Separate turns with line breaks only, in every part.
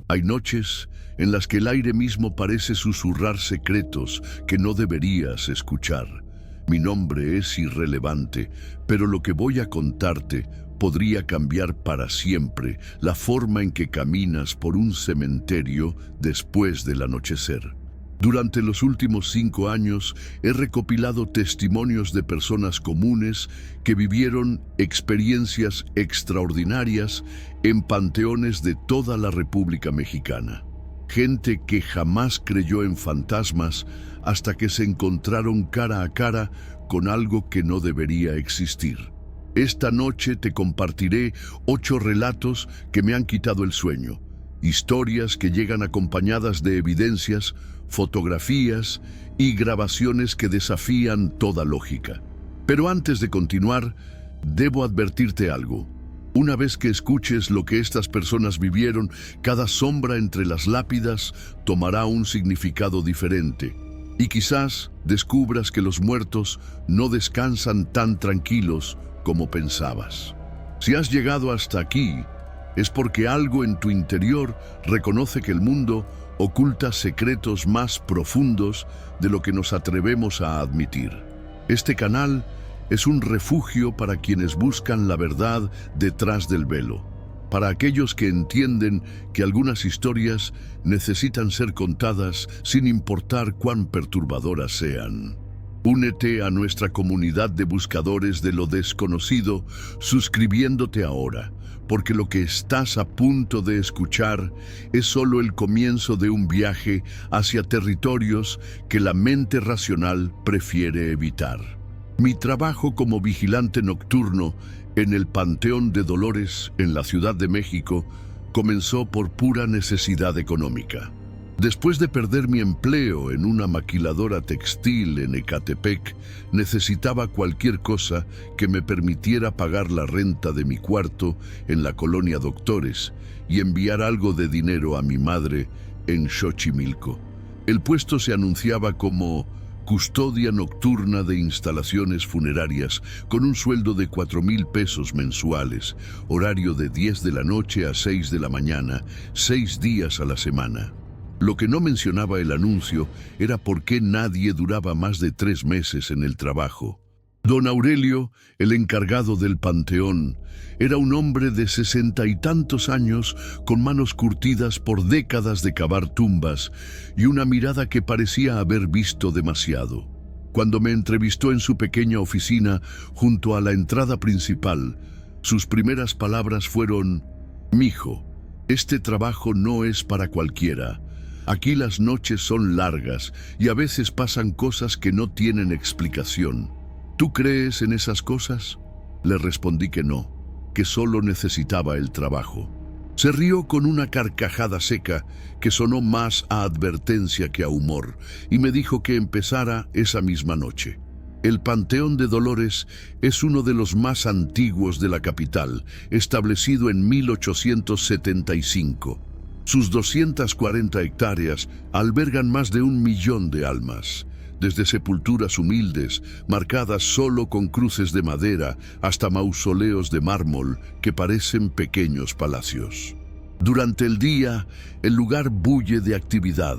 Hay noches en las que el aire mismo parece susurrar secretos que no deberías escuchar. Mi nombre es irrelevante, pero lo que voy a contarte podría cambiar para siempre la forma en que caminas por un cementerio después del anochecer. Durante los últimos 5 años he recopilado testimonios de personas comunes que vivieron experiencias extraordinarias en panteones de toda la República Mexicana. Gente que jamás creyó en fantasmas hasta que se encontraron cara a cara con algo que no debería existir. Esta noche te compartiré 8 relatos que me han quitado el sueño. Historias que llegan acompañadas de evidencias, fotografías y grabaciones que desafían toda lógica. Pero antes de continuar, debo advertirte algo. Una vez que escuches lo que estas personas vivieron, cada sombra entre las lápidas tomará un significado diferente. Y quizás descubras que los muertos no descansan tan tranquilos como pensabas. Si has llegado hasta aquí, es porque algo en tu interior reconoce que el mundo oculta secretos más profundos de lo que nos atrevemos a admitir. Este canal es un refugio para quienes buscan la verdad detrás del velo, para aquellos que entienden que algunas historias necesitan ser contadas sin importar cuán perturbadoras sean. Únete a nuestra comunidad de buscadores de lo desconocido suscribiéndote ahora, porque lo que estás a punto de escuchar es solo el comienzo de un viaje hacia territorios que la mente racional prefiere evitar. Mi trabajo como vigilante nocturno en el Panteón de Dolores en la Ciudad de México comenzó por pura necesidad económica. Después de perder mi empleo en una maquiladora textil en Ecatepec, necesitaba cualquier cosa que me permitiera pagar la renta de mi cuarto en la colonia Doctores y enviar algo de dinero a mi madre en Xochimilco. El puesto se anunciaba como custodia nocturna de instalaciones funerarias con un sueldo de 4,000 pesos mensuales, horario de 10 de la noche a 6 de la mañana, 6 días a la semana. Lo que no mencionaba el anuncio era por qué nadie duraba más de 3 meses en el trabajo. Don Aurelio, el encargado del panteón, era un hombre de 60 y tantos años con manos curtidas por décadas de cavar tumbas y una mirada que parecía haber visto demasiado. Cuando me entrevistó en su pequeña oficina junto a la entrada principal, sus primeras palabras fueron: «Mijo, este trabajo no es para cualquiera. Aquí las noches son largas y a veces pasan cosas que no tienen explicación. ¿Tú crees en esas cosas?». Le respondí que no, que solo necesitaba el trabajo. Se rió con una carcajada seca que sonó más a advertencia que a humor y me dijo que empezara esa misma noche. El Panteón de Dolores es uno de los más antiguos de la capital, establecido en 1875. Sus 240 hectáreas albergan más de 1 millón de almas, desde sepulturas humildes, marcadas solo con cruces de madera, hasta mausoleos de mármol que parecen pequeños palacios. Durante el día, el lugar bulle de actividad.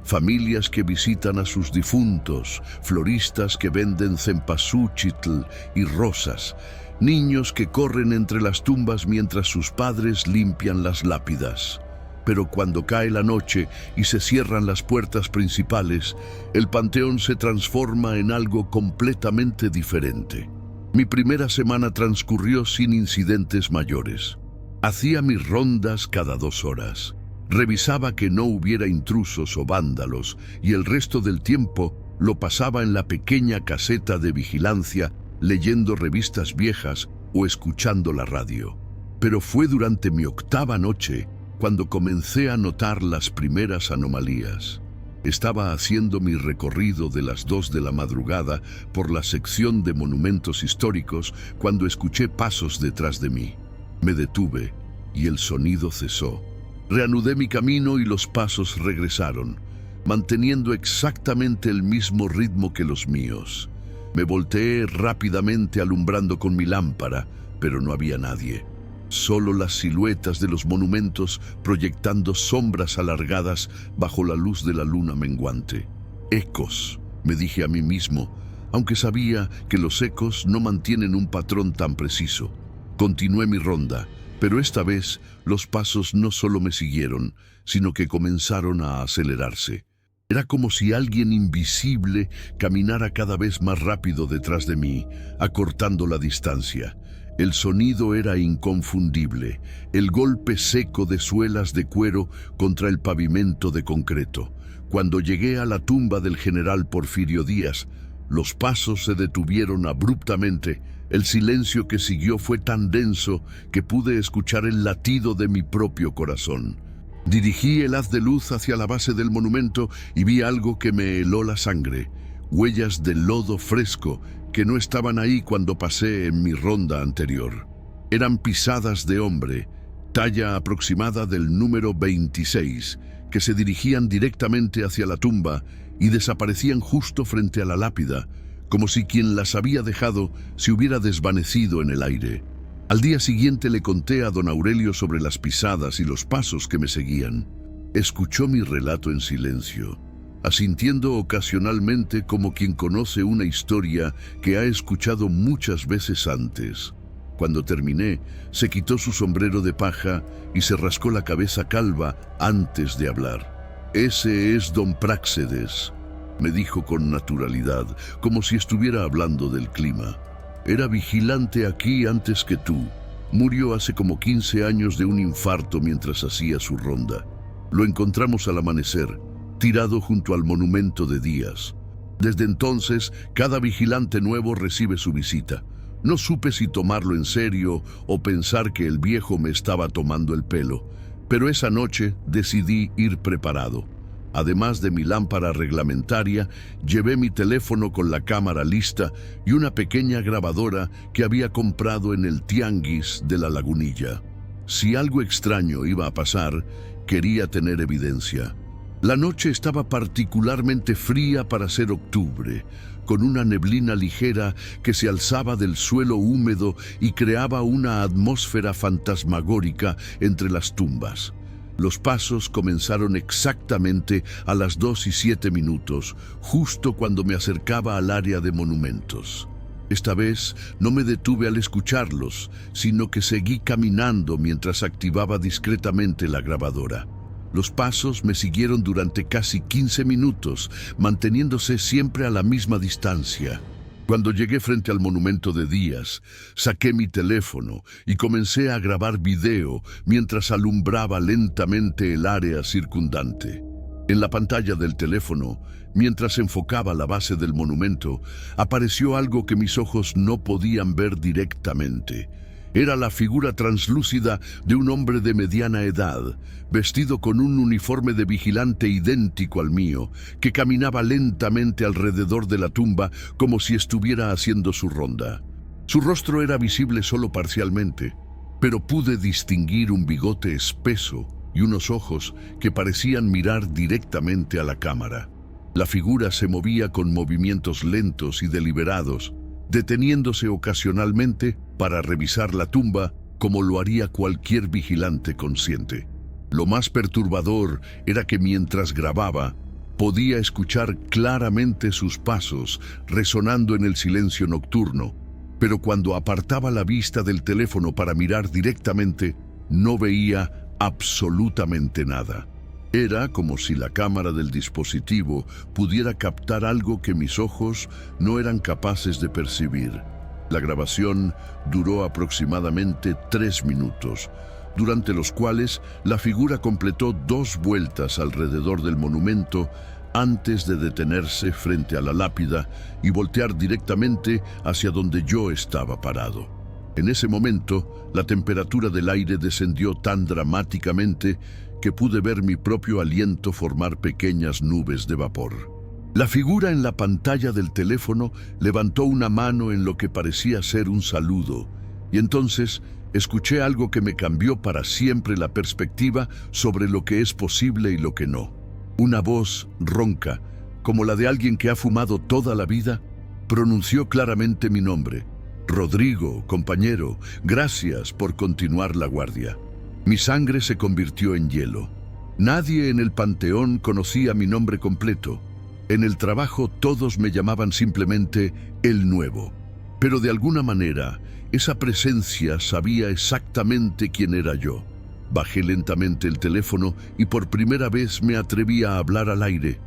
Familias que visitan a sus difuntos, floristas que venden cempasúchitl y rosas, niños que corren entre las tumbas mientras sus padres limpian las lápidas. Pero cuando cae la noche y se cierran las puertas principales, el panteón se transforma en algo completamente diferente. Mi primera semana transcurrió sin incidentes mayores. Hacía mis rondas cada 2 horas. Revisaba que no hubiera intrusos o vándalos y el resto del tiempo lo pasaba en la pequeña caseta de vigilancia leyendo revistas viejas o escuchando la radio. Pero fue durante mi 8ª noche cuando comencé a notar las primeras anomalías. Estaba haciendo mi recorrido de las 2 de la madrugada por la sección de monumentos históricos cuando escuché pasos detrás de mí. Me detuve y el sonido cesó. Reanudé mi camino y los pasos regresaron, manteniendo exactamente el mismo ritmo que los míos. Me volteé rápidamente alumbrando con mi lámpara, pero no había nadie. solo las siluetas de los monumentos proyectando sombras alargadas bajo la luz de la luna menguante. Ecos, me dije a mí mismo, aunque sabía que los ecos no mantienen un patrón tan preciso. Continué mi ronda, pero esta vez los pasos no solo me siguieron, sino que comenzaron a acelerarse. Era como si alguien invisible caminara cada vez más rápido detrás de mí, acortando la distancia. El sonido era inconfundible, el golpe seco de suelas de cuero contra el pavimento de concreto. Cuando llegué a la tumba del general Porfirio Díaz, los pasos se detuvieron abruptamente. El silencio que siguió fue tan denso que pude escuchar el latido de mi propio corazón. Dirigí el haz de luz hacia la base del monumento y vi algo que me heló la sangre. Huellas de lodo fresco que no estaban ahí cuando pasé en mi ronda anterior. Eran pisadas de hombre, talla aproximada del número 26, que se dirigían directamente hacia la tumba y desaparecían justo frente a la lápida, como si quien las había dejado se hubiera desvanecido en el aire. Al día siguiente le conté a don Aurelio sobre las pisadas y los pasos que me seguían. Escuchó mi relato en silencio, asintiendo ocasionalmente como quien conoce una historia que ha escuchado muchas veces antes. Cuando terminé, se quitó su sombrero de paja y se rascó la cabeza calva antes de hablar. «Ese es don Práxedes», me dijo con naturalidad, como si estuviera hablando del clima. «Era vigilante aquí antes que tú. Murió hace como 15 años de un infarto mientras hacía su ronda. Lo encontramos al amanecer, tirado junto al monumento de Díaz. Desde entonces, cada vigilante nuevo recibe su visita. No supe si tomarlo en serio o pensar que el viejo me estaba tomando el pelo, pero esa noche decidí ir preparado. Además de mi lámpara reglamentaria, llevé mi teléfono con la cámara lista y una pequeña grabadora que había comprado en el tianguis de la Lagunilla. Si algo extraño iba a pasar, quería tener evidencia. La noche estaba particularmente fría para ser octubre, con una neblina ligera que se alzaba del suelo húmedo y creaba una atmósfera fantasmagórica entre las tumbas. Los pasos comenzaron exactamente a las 2:07, justo cuando me acercaba al área de monumentos. Esta vez no me detuve al escucharlos, sino que seguí caminando mientras activaba discretamente la grabadora. Los pasos me siguieron durante casi 15 minutos, manteniéndose siempre a la misma distancia. Cuando llegué frente al monumento de Díaz, saqué mi teléfono y comencé a grabar video mientras alumbraba lentamente el área circundante. En la pantalla del teléfono, mientras enfocaba la base del monumento, apareció algo que mis ojos no podían ver directamente. Era la figura translúcida de un hombre de mediana edad, vestido con un uniforme de vigilante idéntico al mío, que caminaba lentamente alrededor de la tumba como si estuviera haciendo su ronda. Su rostro era visible solo parcialmente, pero pude distinguir un bigote espeso y unos ojos que parecían mirar directamente a la cámara. La figura se movía con movimientos lentos y deliberados, deteniéndose ocasionalmente para revisar la tumba como lo haría cualquier vigilante consciente. Lo más perturbador era que mientras grababa, podía escuchar claramente sus pasos resonando en el silencio nocturno, pero cuando apartaba la vista del teléfono para mirar directamente, no veía absolutamente nada. Era como si la cámara del dispositivo pudiera captar algo que mis ojos no eran capaces de percibir. La grabación duró aproximadamente 3 minutos, durante los cuales la figura completó 2 vueltas alrededor del monumento antes de detenerse frente a la lápida y voltear directamente hacia donde yo estaba parado. En ese momento, la temperatura del aire descendió tan dramáticamente que pude ver mi propio aliento formar pequeñas nubes de vapor. La figura en la pantalla del teléfono levantó una mano en lo que parecía ser un saludo, y entonces escuché algo que me cambió para siempre la perspectiva sobre lo que es posible y lo que no. Una voz ronca, como la de alguien que ha fumado toda la vida, pronunció claramente mi nombre. Rodrigo, compañero, gracias por continuar la guardia. Mi sangre se convirtió en hielo. Nadie en el panteón conocía mi nombre completo. En el trabajo todos me llamaban simplemente el Nuevo. Pero de alguna manera, esa presencia sabía exactamente quién era yo. Bajé lentamente el teléfono y por primera vez me atreví a hablar al aire.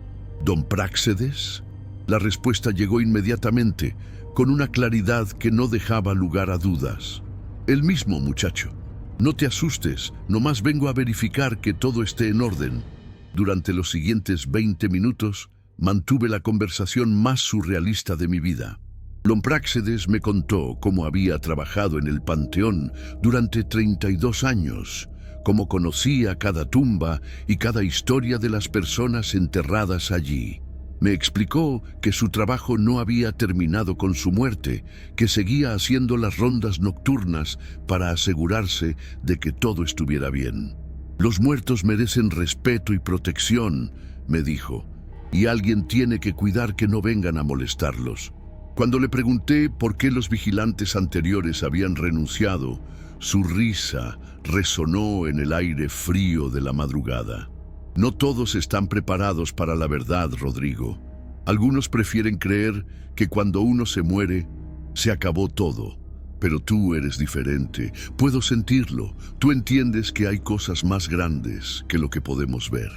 ¿Don Práxedes? La respuesta llegó inmediatamente, con una claridad que no dejaba lugar a dudas. El mismo, muchacho. No te asustes, nomás vengo a verificar que todo esté en orden. Durante los siguientes 20 minutos, mantuve la conversación más surrealista de mi vida. Don Práxedes me contó cómo había trabajado en el panteón durante 32 años, cómo conocía cada tumba y cada historia de las personas enterradas allí. Me explicó que su trabajo no había terminado con su muerte, que seguía haciendo las rondas nocturnas para asegurarse de que todo estuviera bien. Los muertos merecen respeto y protección, me dijo, y alguien tiene que cuidar que no vengan a molestarlos. Cuando le pregunté por qué los vigilantes anteriores habían renunciado, su risa resonó en el aire frío de la madrugada. No todos están preparados para la verdad, Rodrigo. Algunos prefieren creer que cuando uno se muere, se acabó todo. Pero tú eres diferente. Puedo sentirlo. Tú entiendes que hay cosas más grandes que lo que podemos ver.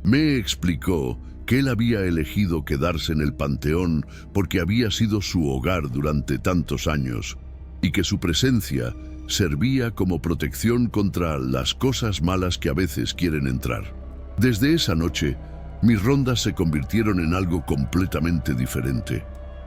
Me explicó que él había elegido quedarse en el panteón porque había sido su hogar durante tantos años y que su presencia servía como protección contra las cosas malas que a veces quieren entrar. Desde esa noche, mis rondas se convirtieron en algo completamente diferente.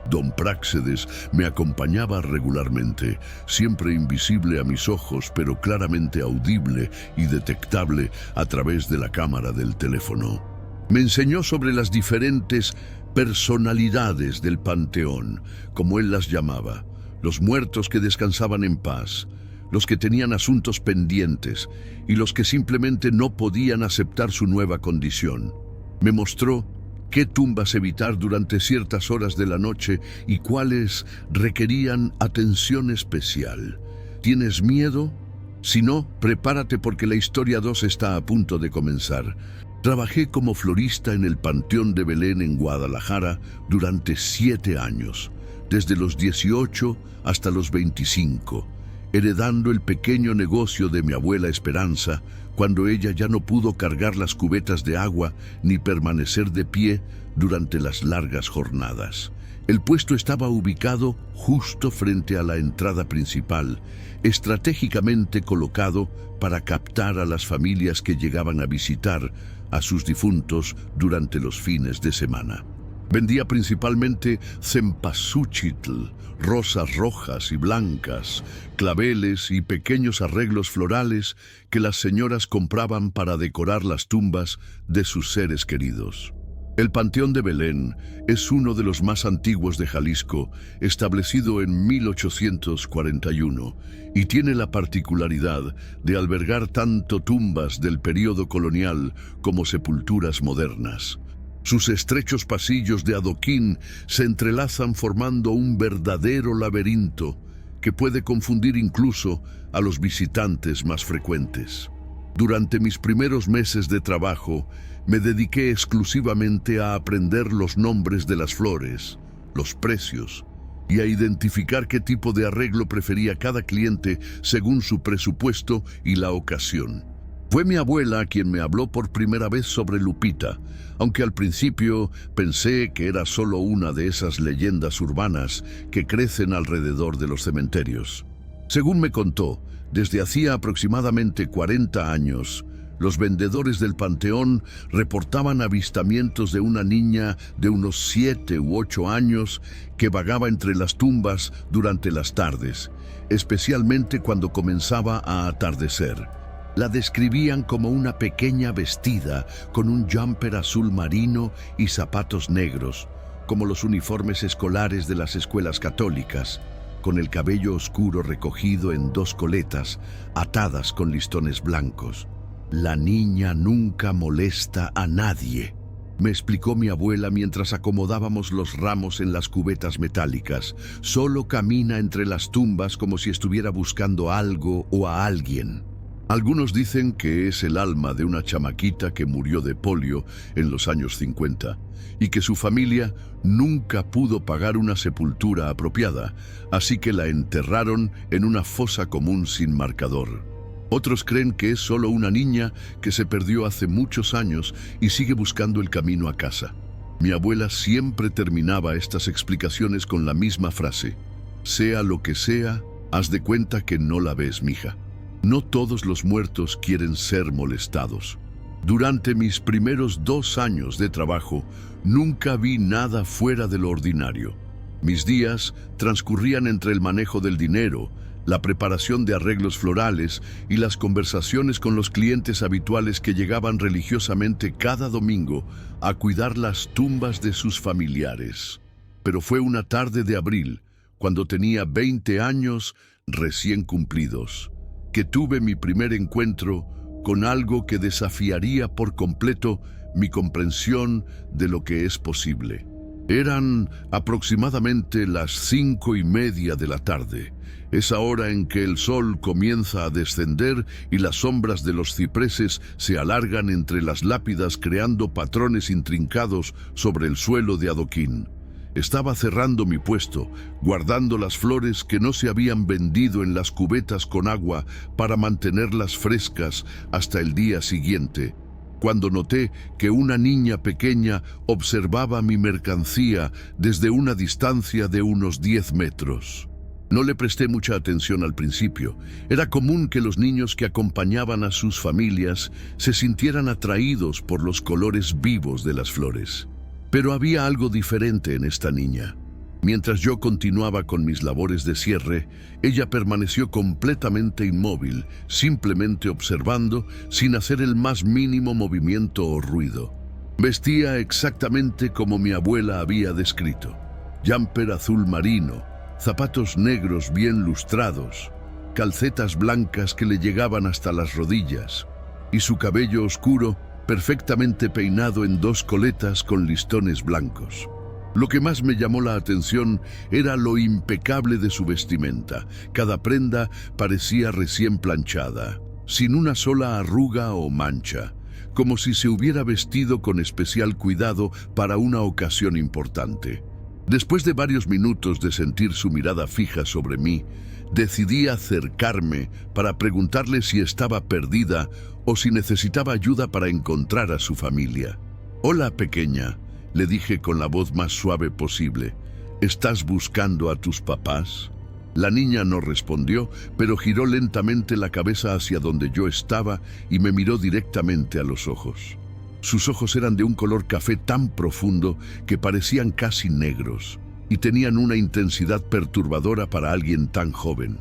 Don Práxedes me acompañaba regularmente, siempre invisible a mis ojos, pero claramente audible y detectable a través de la cámara del teléfono. Me enseñó sobre las diferentes personalidades del panteón, como él las llamaba, los muertos que descansaban en paz, los que tenían asuntos pendientes y los que simplemente no podían aceptar su nueva condición. Me mostró qué tumbas evitar durante ciertas horas de la noche y cuáles requerían atención especial. ¿Tienes miedo? Si no, prepárate porque la historia 2 está a punto de comenzar. Trabajé como florista en el Panteón de Belén en Guadalajara durante 7 años, desde los 18 hasta los 25. Heredando el pequeño negocio de mi abuela Esperanza, cuando ella ya no pudo cargar las cubetas de agua ni permanecer de pie durante las largas jornadas. El puesto estaba ubicado justo frente a la entrada principal, estratégicamente colocado para captar a las familias que llegaban a visitar a sus difuntos durante los fines de semana. Vendía principalmente cempasúchitl, rosas rojas y blancas, claveles y pequeños arreglos florales que las señoras compraban para decorar las tumbas de sus seres queridos. El Panteón de Belén es uno de los más antiguos de Jalisco, establecido en 1841, y tiene la particularidad de albergar tanto tumbas del período colonial como sepulturas modernas. Sus estrechos pasillos de adoquín se entrelazan formando un verdadero laberinto que puede confundir incluso a los visitantes más frecuentes. Durante mis primeros meses de trabajo, me dediqué exclusivamente a aprender los nombres de las flores, los precios y a identificar qué tipo de arreglo prefería cada cliente según su presupuesto y la ocasión. Fue mi abuela quien me habló por primera vez sobre Lupita, aunque al principio pensé que era solo una de esas leyendas urbanas que crecen alrededor de los cementerios. Según me contó, desde hacía aproximadamente 40 años, los vendedores del panteón reportaban avistamientos de una niña de unos 7 u 8 años que vagaba entre las tumbas durante las tardes, especialmente cuando comenzaba a atardecer. La describían como una pequeña vestida con un jumper azul marino y zapatos negros, como los uniformes escolares de las escuelas católicas, con el cabello oscuro recogido en 2 coletas, atadas con listones blancos. La niña nunca molesta a nadie, me explicó mi abuela mientras acomodábamos los ramos en las cubetas metálicas. Solo camina entre las tumbas como si estuviera buscando algo o a alguien. Algunos dicen que es el alma de una chamaquita que murió de polio en los años 50 y que su familia nunca pudo pagar una sepultura apropiada, así que la enterraron en una fosa común sin marcador. Otros creen que es solo una niña que se perdió hace muchos años y sigue buscando el camino a casa. Mi abuela siempre terminaba estas explicaciones con la misma frase: sea lo que sea, haz de cuenta que no la ves, mija. No todos los muertos quieren ser molestados. Durante mis primeros 2 años de trabajo, nunca vi nada fuera de lo ordinario. Mis días transcurrían entre el manejo del dinero, la preparación de arreglos florales y las conversaciones con los clientes habituales que llegaban religiosamente cada domingo a cuidar las tumbas de sus familiares. Pero fue una tarde de abril, cuando tenía 20 años recién cumplidos, que tuve mi primer encuentro con algo que desafiaría por completo mi comprensión de lo que es posible. Eran aproximadamente las 5:30 de la tarde, esa hora en que el sol comienza a descender y las sombras de los cipreses se alargan entre las lápidas creando patrones intrincados sobre el suelo de adoquín. Estaba cerrando mi puesto, guardando las flores que no se habían vendido en las cubetas con agua para mantenerlas frescas hasta el día siguiente, cuando noté que una niña pequeña observaba mi mercancía desde una distancia de unos 10 metros. No le presté mucha atención al principio. Era común que los niños que acompañaban a sus familias se sintieran atraídos por los colores vivos de las flores. Pero había algo diferente en esta niña. Mientras yo continuaba con mis labores de cierre, ella permaneció completamente inmóvil, simplemente observando, sin hacer el más mínimo movimiento o ruido. Vestía exactamente como mi abuela había descrito: jumper azul marino, zapatos negros bien lustrados, calcetas blancas que le llegaban hasta las rodillas, y su cabello oscuro perfectamente peinado en 2 coletas con listones blancos. Lo que más me llamó la atención era lo impecable de su vestimenta. Cada prenda parecía recién planchada, sin una sola arruga o mancha, como si se hubiera vestido con especial cuidado para una ocasión importante. Después de varios minutos de sentir su mirada fija sobre mí, decidí acercarme para preguntarle si estaba perdida o si necesitaba ayuda para encontrar a su familia. «Hola, pequeña», le dije con la voz más suave posible. «¿Estás buscando a tus papás?» La niña no respondió, pero giró lentamente la cabeza hacia donde yo estaba y me miró directamente a los ojos. Sus ojos eran de un color café tan profundo que parecían casi negros, y tenían una intensidad perturbadora para alguien tan joven.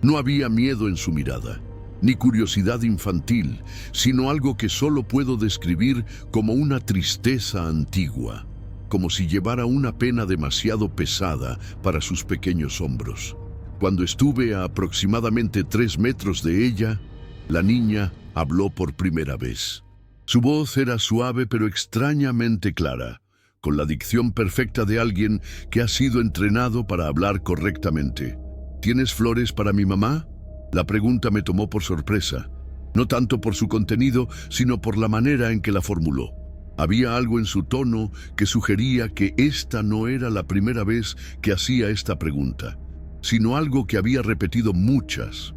No había miedo en su mirada, ni curiosidad infantil, sino algo que solo puedo describir como una tristeza antigua, como si llevara una pena demasiado pesada para sus pequeños hombros. Cuando estuve a aproximadamente 3 metros de ella, la niña habló por primera vez. Su voz era suave pero extrañamente clara, con la dicción perfecta de alguien que ha sido entrenado para hablar correctamente. «¿Tienes flores para mi mamá?». La pregunta me tomó por sorpresa, no tanto por su contenido, sino por la manera en que la formuló. Había algo en su tono que sugería que esta no era la primera vez que hacía esta pregunta, sino algo que había repetido muchas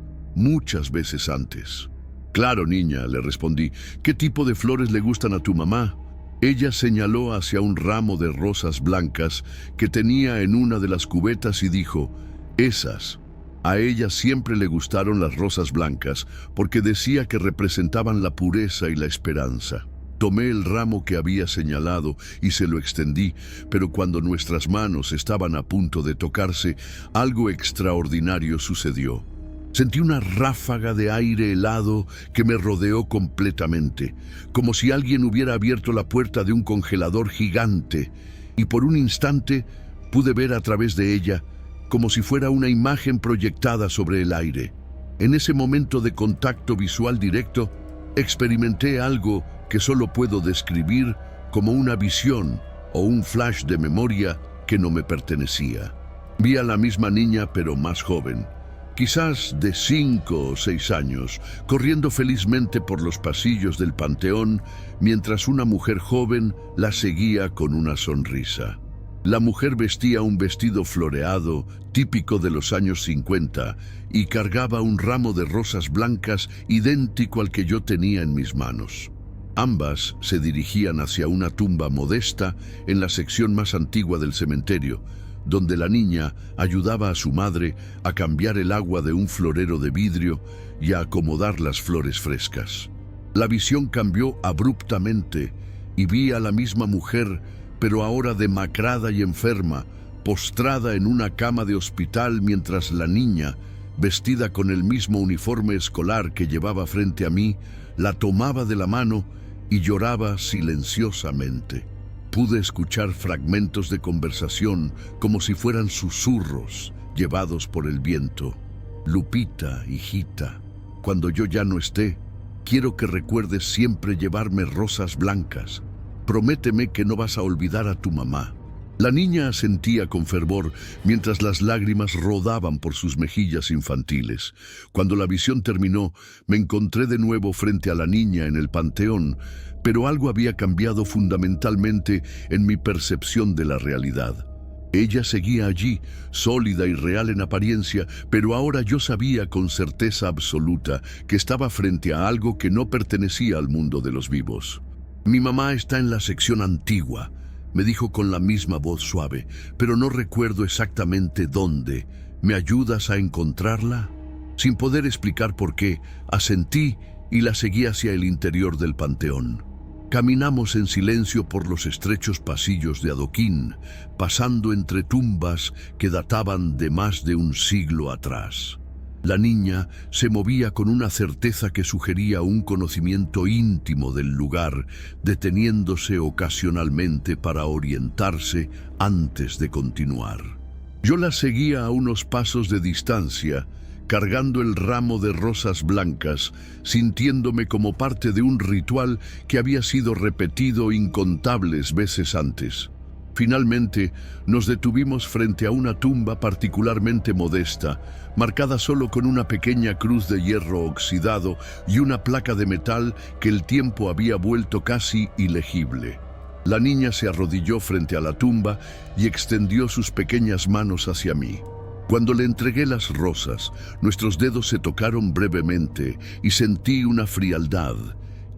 veces antes. «Claro, niña», le respondí. «¿Qué tipo de flores le gustan a tu mamá?». Ella señaló hacia un ramo de rosas blancas que tenía en una de las cubetas y dijo: «Esas». A ella siempre le gustaron las rosas blancas porque decía que representaban la pureza y la esperanza. Tomé el ramo que había señalado y se lo extendí, pero cuando nuestras manos estaban a punto de tocarse, algo extraordinario sucedió. Sentí una ráfaga de aire helado que me rodeó completamente, como si alguien hubiera abierto la puerta de un congelador gigante, y por un instante pude ver a través de ella, como si fuera una imagen proyectada sobre el aire. En ese momento de contacto visual directo, experimenté algo que solo puedo describir como una visión o un flash de memoria que no me pertenecía. Vi a la misma niña pero más joven, quizás de 5 o 6 años, corriendo felizmente por los pasillos del Panteón, mientras una mujer joven la seguía con una sonrisa. La mujer vestía un vestido floreado, típico de los años 50, y cargaba un ramo de rosas blancas idéntico al que yo tenía en mis manos. Ambas se dirigían hacia una tumba modesta en la sección más antigua del cementerio, donde la niña ayudaba a su madre a cambiar el agua de un florero de vidrio y a acomodar las flores frescas. La visión cambió abruptamente y vi a la misma mujer, pero ahora demacrada y enferma, postrada en una cama de hospital mientras la niña, vestida con el mismo uniforme escolar que llevaba frente a mí, la tomaba de la mano y lloraba silenciosamente. Pude escuchar fragmentos de conversación como si fueran susurros llevados por el viento. Lupita, hijita, cuando yo ya no esté, quiero que recuerdes siempre llevarme rosas blancas. Prométeme que no vas a olvidar a tu mamá. La niña asentía con fervor mientras las lágrimas rodaban por sus mejillas infantiles. Cuando la visión terminó, me encontré de nuevo frente a la niña en el panteón, pero algo había cambiado fundamentalmente en mi percepción de la realidad. Ella seguía allí, sólida y real en apariencia, pero ahora yo sabía con certeza absoluta que estaba frente a algo que no pertenecía al mundo de los vivos. Mi mamá está en la sección antigua, me dijo con la misma voz suave, pero no recuerdo exactamente dónde. ¿Me ayudas a encontrarla? Sin poder explicar por qué, asentí y la seguí hacia el interior del panteón. Caminamos en silencio por los estrechos pasillos de adoquín, pasando entre tumbas que databan de más de un siglo atrás. La niña se movía con una certeza que sugería un conocimiento íntimo del lugar, deteniéndose ocasionalmente para orientarse antes de continuar. Yo la seguía a unos pasos de distancia, cargando el ramo de rosas blancas, sintiéndome como parte de un ritual que había sido repetido incontables veces antes. Finalmente, nos detuvimos frente a una tumba particularmente modesta, marcada solo con una pequeña cruz de hierro oxidado y una placa de metal que el tiempo había vuelto casi ilegible. La niña se arrodilló frente a la tumba y extendió sus pequeñas manos hacia mí. Cuando le entregué las rosas, nuestros dedos se tocaron brevemente y sentí una frialdad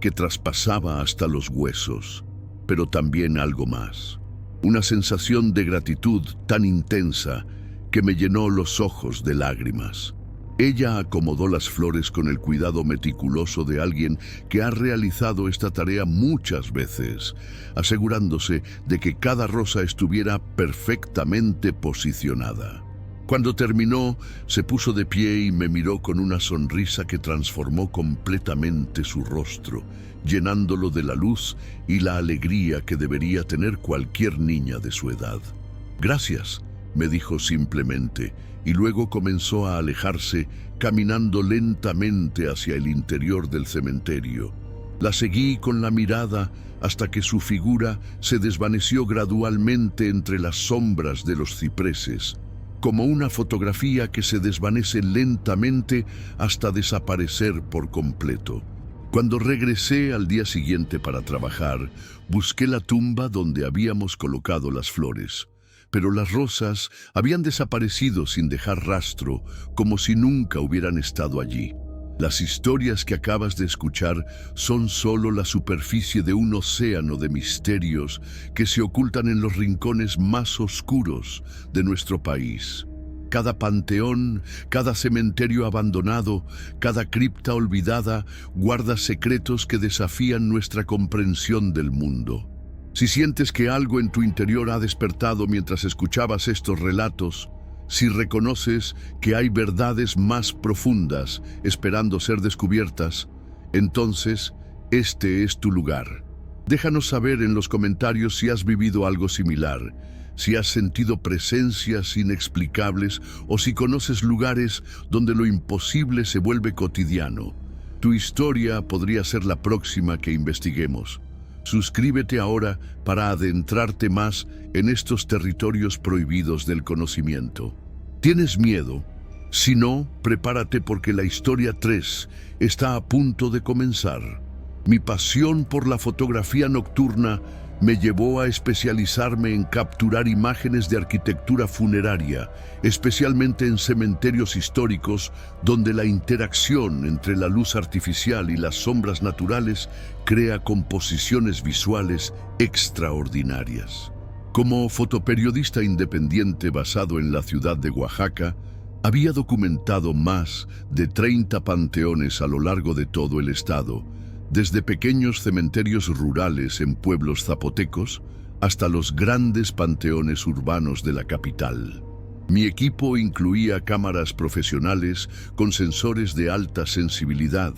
que traspasaba hasta los huesos, pero también algo más. Una sensación de gratitud tan intensa que me llenó los ojos de lágrimas. Ella acomodó las flores con el cuidado meticuloso de alguien que ha realizado esta tarea muchas veces, asegurándose de que cada rosa estuviera perfectamente posicionada. Cuando terminó, se puso de pie y me miró con una sonrisa que transformó completamente su rostro, llenándolo de la luz y la alegría que debería tener cualquier niña de su edad. «Gracias», me dijo simplemente, y luego comenzó a alejarse, caminando lentamente hacia el interior del cementerio. La seguí con la mirada hasta que su figura se desvaneció gradualmente entre las sombras de los cipreses, como una fotografía que se desvanece lentamente hasta desaparecer por completo. Cuando regresé al día siguiente para trabajar, busqué la tumba donde habíamos colocado las flores, pero las rosas habían desaparecido sin dejar rastro, como si nunca hubieran estado allí. Las historias que acabas de escuchar son solo la superficie de un océano de misterios que se ocultan en los rincones más oscuros de nuestro país. Cada panteón, cada cementerio abandonado, cada cripta olvidada guarda secretos que desafían nuestra comprensión del mundo. Si sientes que algo en tu interior ha despertado mientras escuchabas estos relatos, si reconoces que hay verdades más profundas esperando ser descubiertas, entonces este es tu lugar. Déjanos saber en los comentarios si has vivido algo similar, si has sentido presencias inexplicables o si conoces lugares donde lo imposible se vuelve cotidiano. Tu historia podría ser la próxima que investiguemos. Suscríbete ahora para adentrarte más en estos territorios prohibidos del conocimiento. ¿Tienes miedo? Si no, prepárate porque la historia 3 está a punto de comenzar. Mi pasión por la fotografía nocturna me llevó a especializarme en capturar imágenes de arquitectura funeraria, especialmente en cementerios históricos donde la interacción entre la luz artificial y las sombras naturales crea composiciones visuales extraordinarias. Como fotoperiodista independiente basado en la ciudad de Oaxaca, había documentado más de 30 panteones a lo largo de todo el estado, desde pequeños cementerios rurales en pueblos zapotecos hasta los grandes panteones urbanos de la capital. Mi equipo incluía cámaras profesionales con sensores de alta sensibilidad,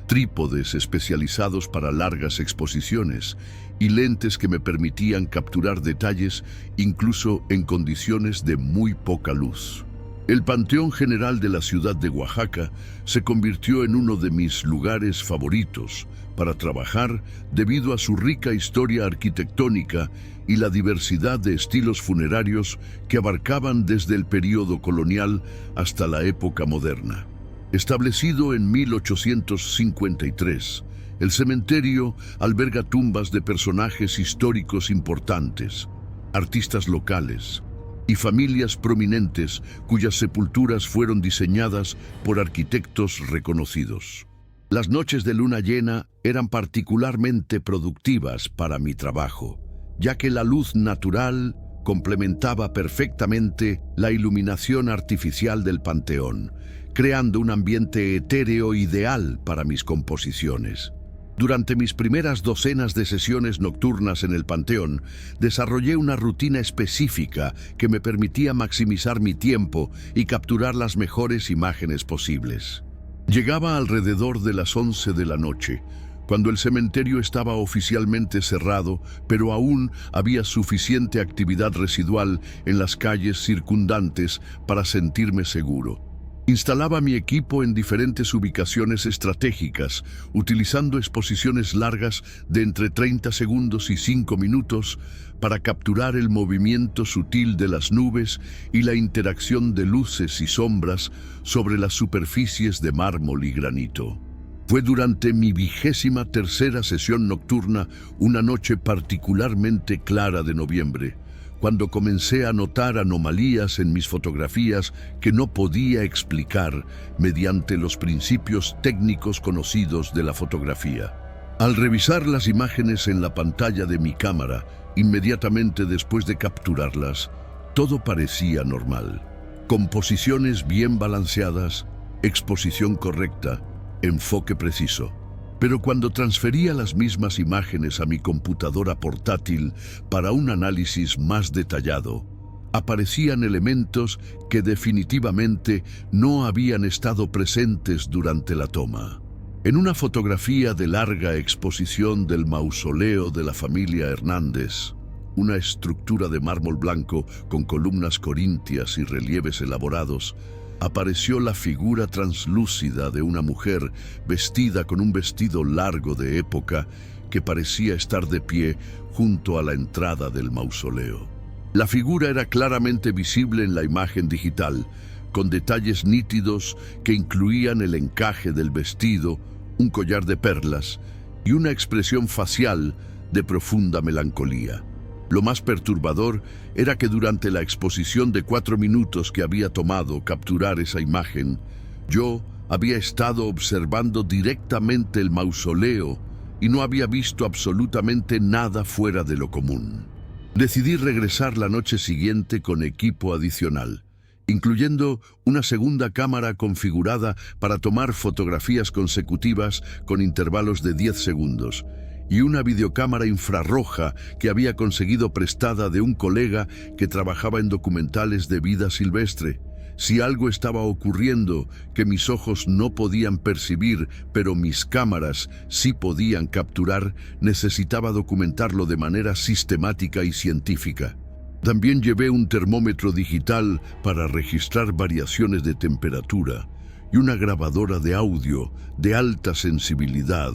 trípodes especializados para largas exposiciones y lentes que me permitían capturar detalles incluso en condiciones de muy poca luz. El Panteón General de la ciudad de Oaxaca se convirtió en uno de mis lugares favoritos para trabajar debido a su rica historia arquitectónica y la diversidad de estilos funerarios que abarcaban desde el período colonial hasta la época moderna. Establecido en 1853, el cementerio alberga tumbas de personajes históricos importantes, artistas locales y familias prominentes cuyas sepulturas fueron diseñadas por arquitectos reconocidos. Las noches de luna llena eran particularmente productivas para mi trabajo, ya que la luz natural complementaba perfectamente la iluminación artificial del panteón, creando un ambiente etéreo ideal para mis composiciones. Durante mis primeras docenas de sesiones nocturnas en el Panteón, desarrollé una rutina específica que me permitía maximizar mi tiempo y capturar las mejores imágenes posibles. Llegaba alrededor de las 11 de la noche, cuando el cementerio estaba oficialmente cerrado, pero aún había suficiente actividad residual en las calles circundantes para sentirme seguro. Instalaba mi equipo en diferentes ubicaciones estratégicas, utilizando exposiciones largas de entre 30 segundos y 5 minutos para capturar el movimiento sutil de las nubes y la interacción de luces y sombras sobre las superficies de mármol y granito. Fue durante mi 23ª sesión nocturna, una noche particularmente clara de noviembre, cuando comencé a notar anomalías en mis fotografías que no podía explicar mediante los principios técnicos conocidos de la fotografía. Al revisar las imágenes en la pantalla de mi cámara, inmediatamente después de capturarlas, todo parecía normal. Composiciones bien balanceadas, exposición correcta, enfoque preciso. Pero cuando transfería las mismas imágenes a mi computadora portátil para un análisis más detallado, aparecían elementos que definitivamente no habían estado presentes durante la toma. En una fotografía de larga exposición del mausoleo de la familia Hernández, una estructura de mármol blanco con columnas corintias y relieves elaborados, apareció la figura translúcida de una mujer vestida con un vestido largo de época que parecía estar de pie junto a la entrada del mausoleo. La figura era claramente visible en la imagen digital, con detalles nítidos que incluían el encaje del vestido, un collar de perlas y una expresión facial de profunda melancolía. Lo más perturbador era que durante la exposición de 4 minutos que había tomado capturar esa imagen, yo había estado observando directamente el mausoleo y no había visto absolutamente nada fuera de lo común. Decidí regresar la noche siguiente con equipo adicional, incluyendo una segunda cámara configurada para tomar fotografías consecutivas con intervalos de 10 segundos, y una videocámara infrarroja que había conseguido prestada de un colega que trabajaba en documentales de vida silvestre. Si algo estaba ocurriendo que mis ojos no podían percibir, pero mis cámaras sí podían capturar, necesitaba documentarlo de manera sistemática y científica. También llevé un termómetro digital para registrar variaciones de temperatura y una grabadora de audio de alta sensibilidad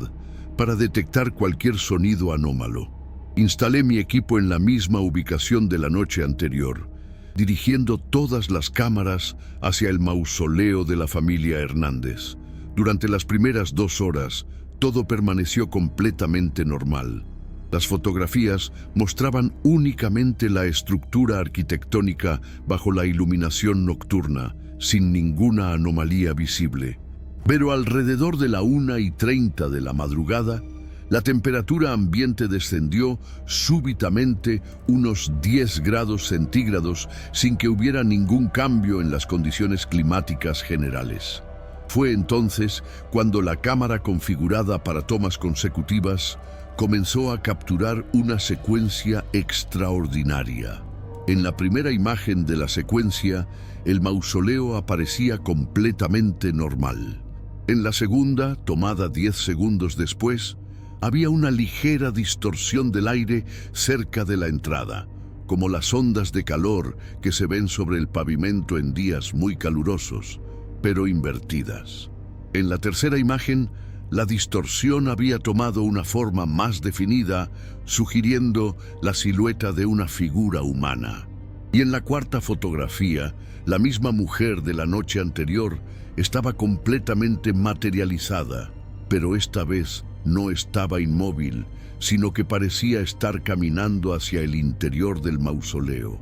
para detectar cualquier sonido anómalo. Instalé mi equipo en la misma ubicación de la noche anterior, dirigiendo todas las cámaras hacia el mausoleo de la familia Hernández. Durante las primeras 2 horas, todo permaneció completamente normal. Las fotografías mostraban únicamente la estructura arquitectónica bajo la iluminación nocturna, sin ninguna anomalía visible. Pero alrededor de la 1:30 de la madrugada, la temperatura ambiente descendió súbitamente unos 10 grados centígrados sin que hubiera ningún cambio en las condiciones climáticas generales. Fue entonces cuando la cámara configurada para tomas consecutivas comenzó a capturar una secuencia extraordinaria. En la primera imagen de la secuencia, el mausoleo aparecía completamente normal. En la segunda, tomada 10 segundos después, había una ligera distorsión del aire cerca de la entrada, como las ondas de calor que se ven sobre el pavimento en días muy calurosos, pero invertidas. En la tercera imagen, la distorsión había tomado una forma más definida, sugiriendo la silueta de una figura humana. Y en la cuarta fotografía, la misma mujer de la noche anterior estaba completamente materializada, pero esta vez no estaba inmóvil, sino que parecía estar caminando hacia el interior del mausoleo.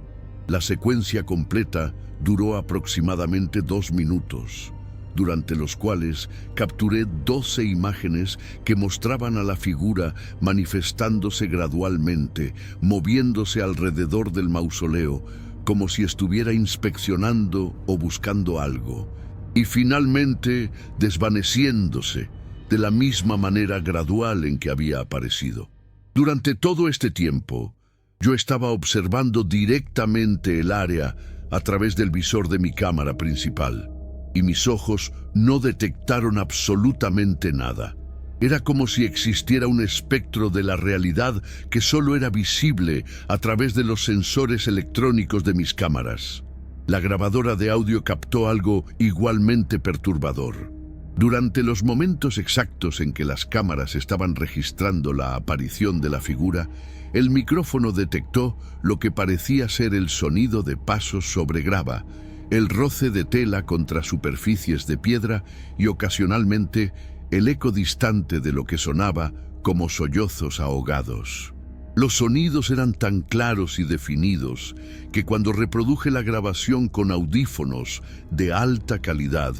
La secuencia completa duró aproximadamente 2 minutos, durante los cuales capturé 12 imágenes que mostraban a la figura manifestándose gradualmente, moviéndose alrededor del mausoleo, como si estuviera inspeccionando o buscando algo, y finalmente desvaneciéndose de la misma manera gradual en que había aparecido. Durante todo este tiempo, yo estaba observando directamente el área a través del visor de mi cámara principal, y mis ojos no detectaron absolutamente nada. Era como si existiera un espectro de la realidad que solo era visible a través de los sensores electrónicos de mis cámaras. La grabadora de audio captó algo igualmente perturbador. Durante los momentos exactos en que las cámaras estaban registrando la aparición de la figura, el micrófono detectó lo que parecía ser el sonido de pasos sobre grava, el roce de tela contra superficies de piedra y ocasionalmente el eco distante de lo que sonaba como sollozos ahogados. Los sonidos eran tan claros y definidos que cuando reproduje la grabación con audífonos de alta calidad,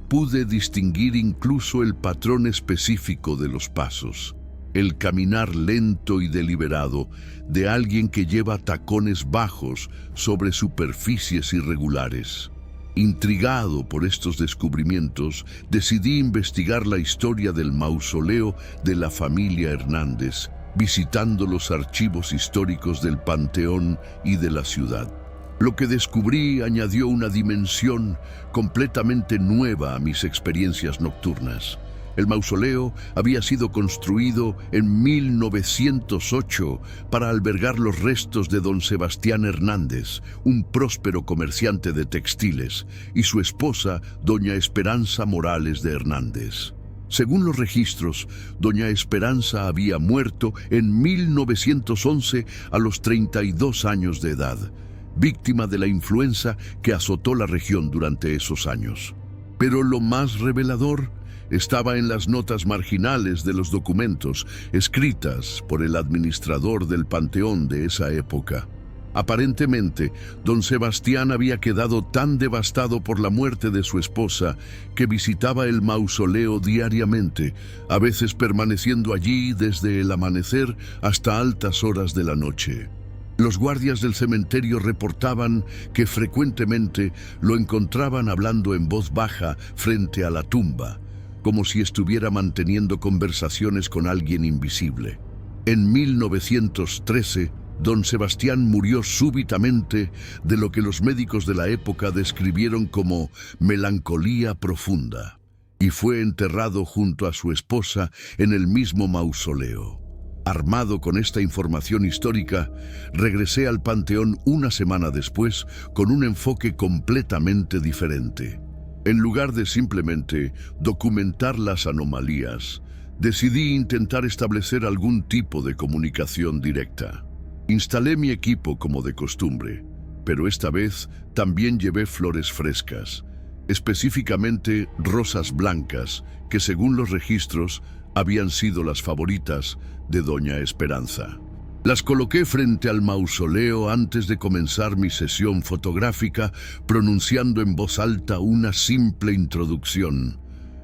pude distinguir incluso el patrón específico de los pasos, el caminar lento y deliberado de alguien que lleva tacones bajos sobre superficies irregulares. Intrigado por estos descubrimientos, decidí investigar la historia del mausoleo de la familia Hernández, visitando los archivos históricos del Panteón y de la ciudad. Lo que descubrí añadió una dimensión completamente nueva a mis experiencias nocturnas. El mausoleo había sido construido en 1908 para albergar los restos de don Sebastián Hernández, un próspero comerciante de textiles, y su esposa, doña Esperanza Morales de Hernández. Según los registros, doña Esperanza había muerto en 1911 a los 32 años de edad, víctima de la influenza que azotó la región durante esos años. Pero lo más revelador estaba en las notas marginales de los documentos escritas por el administrador del panteón de esa época. Aparentemente, don Sebastián había quedado tan devastado por la muerte de su esposa que visitaba el mausoleo diariamente, a veces permaneciendo allí desde el amanecer hasta altas horas de la noche. Los guardias del cementerio reportaban que frecuentemente lo encontraban hablando en voz baja frente a la tumba, como si estuviera manteniendo conversaciones con alguien invisible. En 1913, don Sebastián murió súbitamente de lo que los médicos de la época describieron como melancolía profunda, y fue enterrado junto a su esposa en el mismo mausoleo. Armado con esta información histórica, regresé al Panteón una semana después con un enfoque completamente diferente. En lugar de simplemente documentar las anomalías, Decidí intentar establecer algún tipo de comunicación directa. Instalé mi equipo como de costumbre, pero esta vez también llevé flores frescas, específicamente rosas blancas, que según los registros habían sido las favoritas de Doña Esperanza. Las coloqué frente al mausoleo antes de comenzar mi sesión fotográfica, pronunciando en voz alta una simple introducción.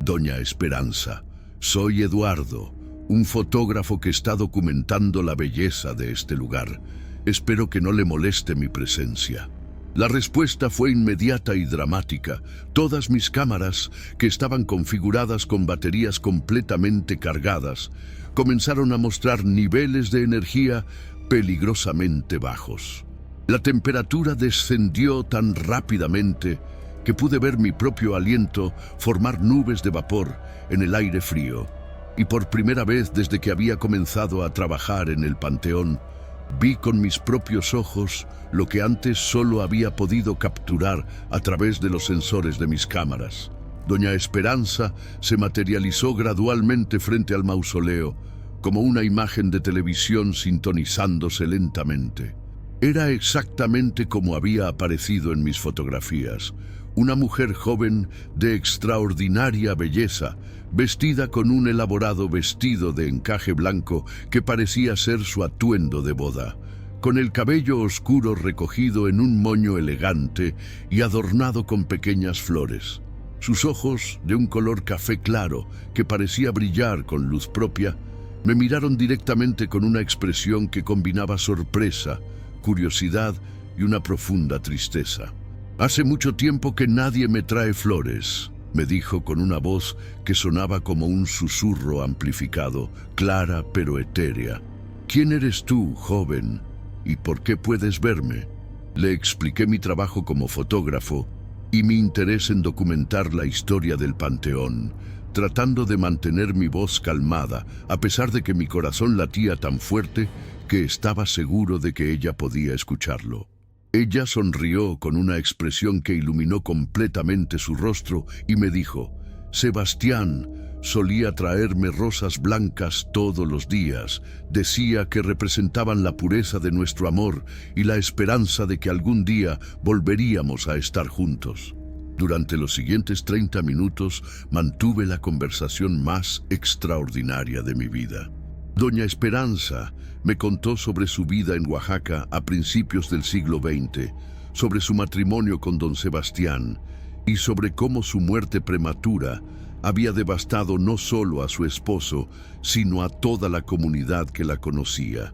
Doña Esperanza, soy Eduardo, un fotógrafo que está documentando la belleza de este lugar. Espero que no le moleste mi presencia. La respuesta fue inmediata y dramática. Todas mis cámaras, que estaban configuradas con baterías completamente cargadas, comenzaron a mostrar niveles de energía peligrosamente bajos. La temperatura descendió tan rápidamente que pude ver mi propio aliento formar nubes de vapor en el aire frío. Y por primera vez desde que había comenzado a trabajar en el Panteón, vi con mis propios ojos lo que antes solo había podido capturar a través de los sensores de mis cámaras. Doña Esperanza se materializó gradualmente frente al mausoleo, como una imagen de televisión sintonizándose lentamente. Era exactamente como había aparecido en mis fotografías, una mujer joven de extraordinaria belleza, vestida con un elaborado vestido de encaje blanco que parecía ser su atuendo de boda, con el cabello oscuro recogido en un moño elegante y adornado con pequeñas flores. Sus ojos, de un color café claro que parecía brillar con luz propia, me miraron directamente con una expresión que combinaba sorpresa, curiosidad y una profunda tristeza. «Hace mucho tiempo que nadie me trae flores», me dijo con una voz que sonaba como un susurro amplificado, clara pero etérea. «¿Quién eres tú, joven? ¿Y por qué puedes verme?» Le expliqué mi trabajo como fotógrafo y mi interés en documentar la historia del Panteón, tratando de mantener mi voz calmada, a pesar de que mi corazón latía tan fuerte que estaba seguro de que ella podía escucharlo. Ella sonrió con una expresión que iluminó completamente su rostro y me dijo: «Sebastián solía traerme rosas blancas todos los días. Decía que representaban la pureza de nuestro amor y la esperanza de que algún día volveríamos a estar juntos». Durante los siguientes 30 minutos mantuve la conversación más extraordinaria de mi vida. Doña Esperanza me contó sobre su vida en Oaxaca a principios del siglo XX, sobre su matrimonio con don Sebastián y sobre cómo su muerte prematura había devastado no solo a su esposo, sino a toda la comunidad que la conocía.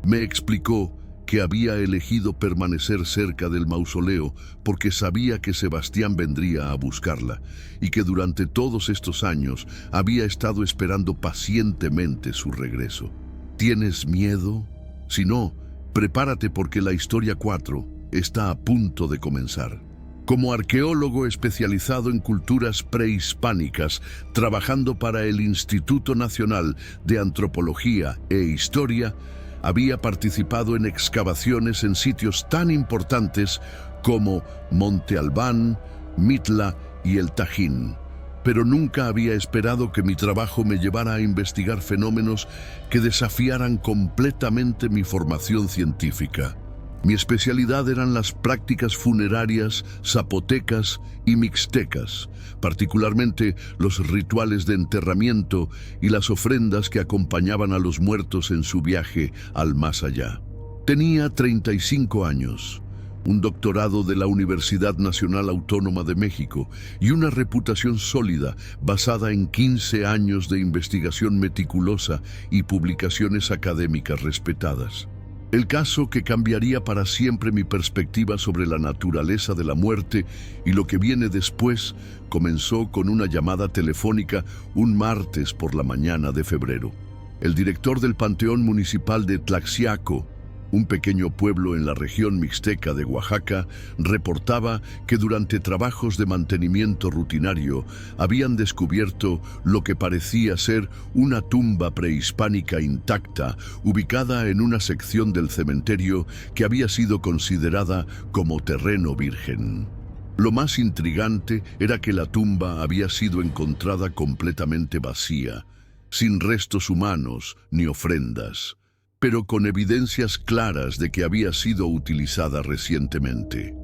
Me explicó que había elegido permanecer cerca del mausoleo porque sabía que Sebastián vendría a buscarla y que durante todos estos años había estado esperando pacientemente su regreso. ¿Tienes miedo? Si no, prepárate porque la historia 4 está a punto de comenzar. Como arqueólogo especializado en culturas prehispánicas, trabajando para el Instituto Nacional de Antropología e Historia, había participado en excavaciones en sitios tan importantes como Monte Albán, Mitla y el Tajín. Pero nunca había esperado que mi trabajo me llevara a investigar fenómenos que desafiaran completamente mi formación científica. Mi especialidad eran las prácticas funerarias zapotecas y mixtecas, particularmente los rituales de enterramiento y las ofrendas que acompañaban a los muertos en su viaje al más allá. Tenía 35 años, un doctorado de la Universidad Nacional Autónoma de México y una reputación sólida basada en 15 años de investigación meticulosa y publicaciones académicas respetadas. El caso que cambiaría para siempre mi perspectiva sobre la naturaleza de la muerte y lo que viene después comenzó con una llamada telefónica un martes por la mañana de febrero. El director del Panteón Municipal de Tlaxiaco, un pequeño pueblo en la región mixteca de Oaxaca, reportaba que durante trabajos de mantenimiento rutinario habían descubierto lo que parecía ser una tumba prehispánica intacta, ubicada en una sección del cementerio que había sido considerada como terreno virgen. Lo más intrigante era que la tumba había sido encontrada completamente vacía, sin restos humanos ni ofrendas, pero con evidencias claras de que había sido utilizada recientemente.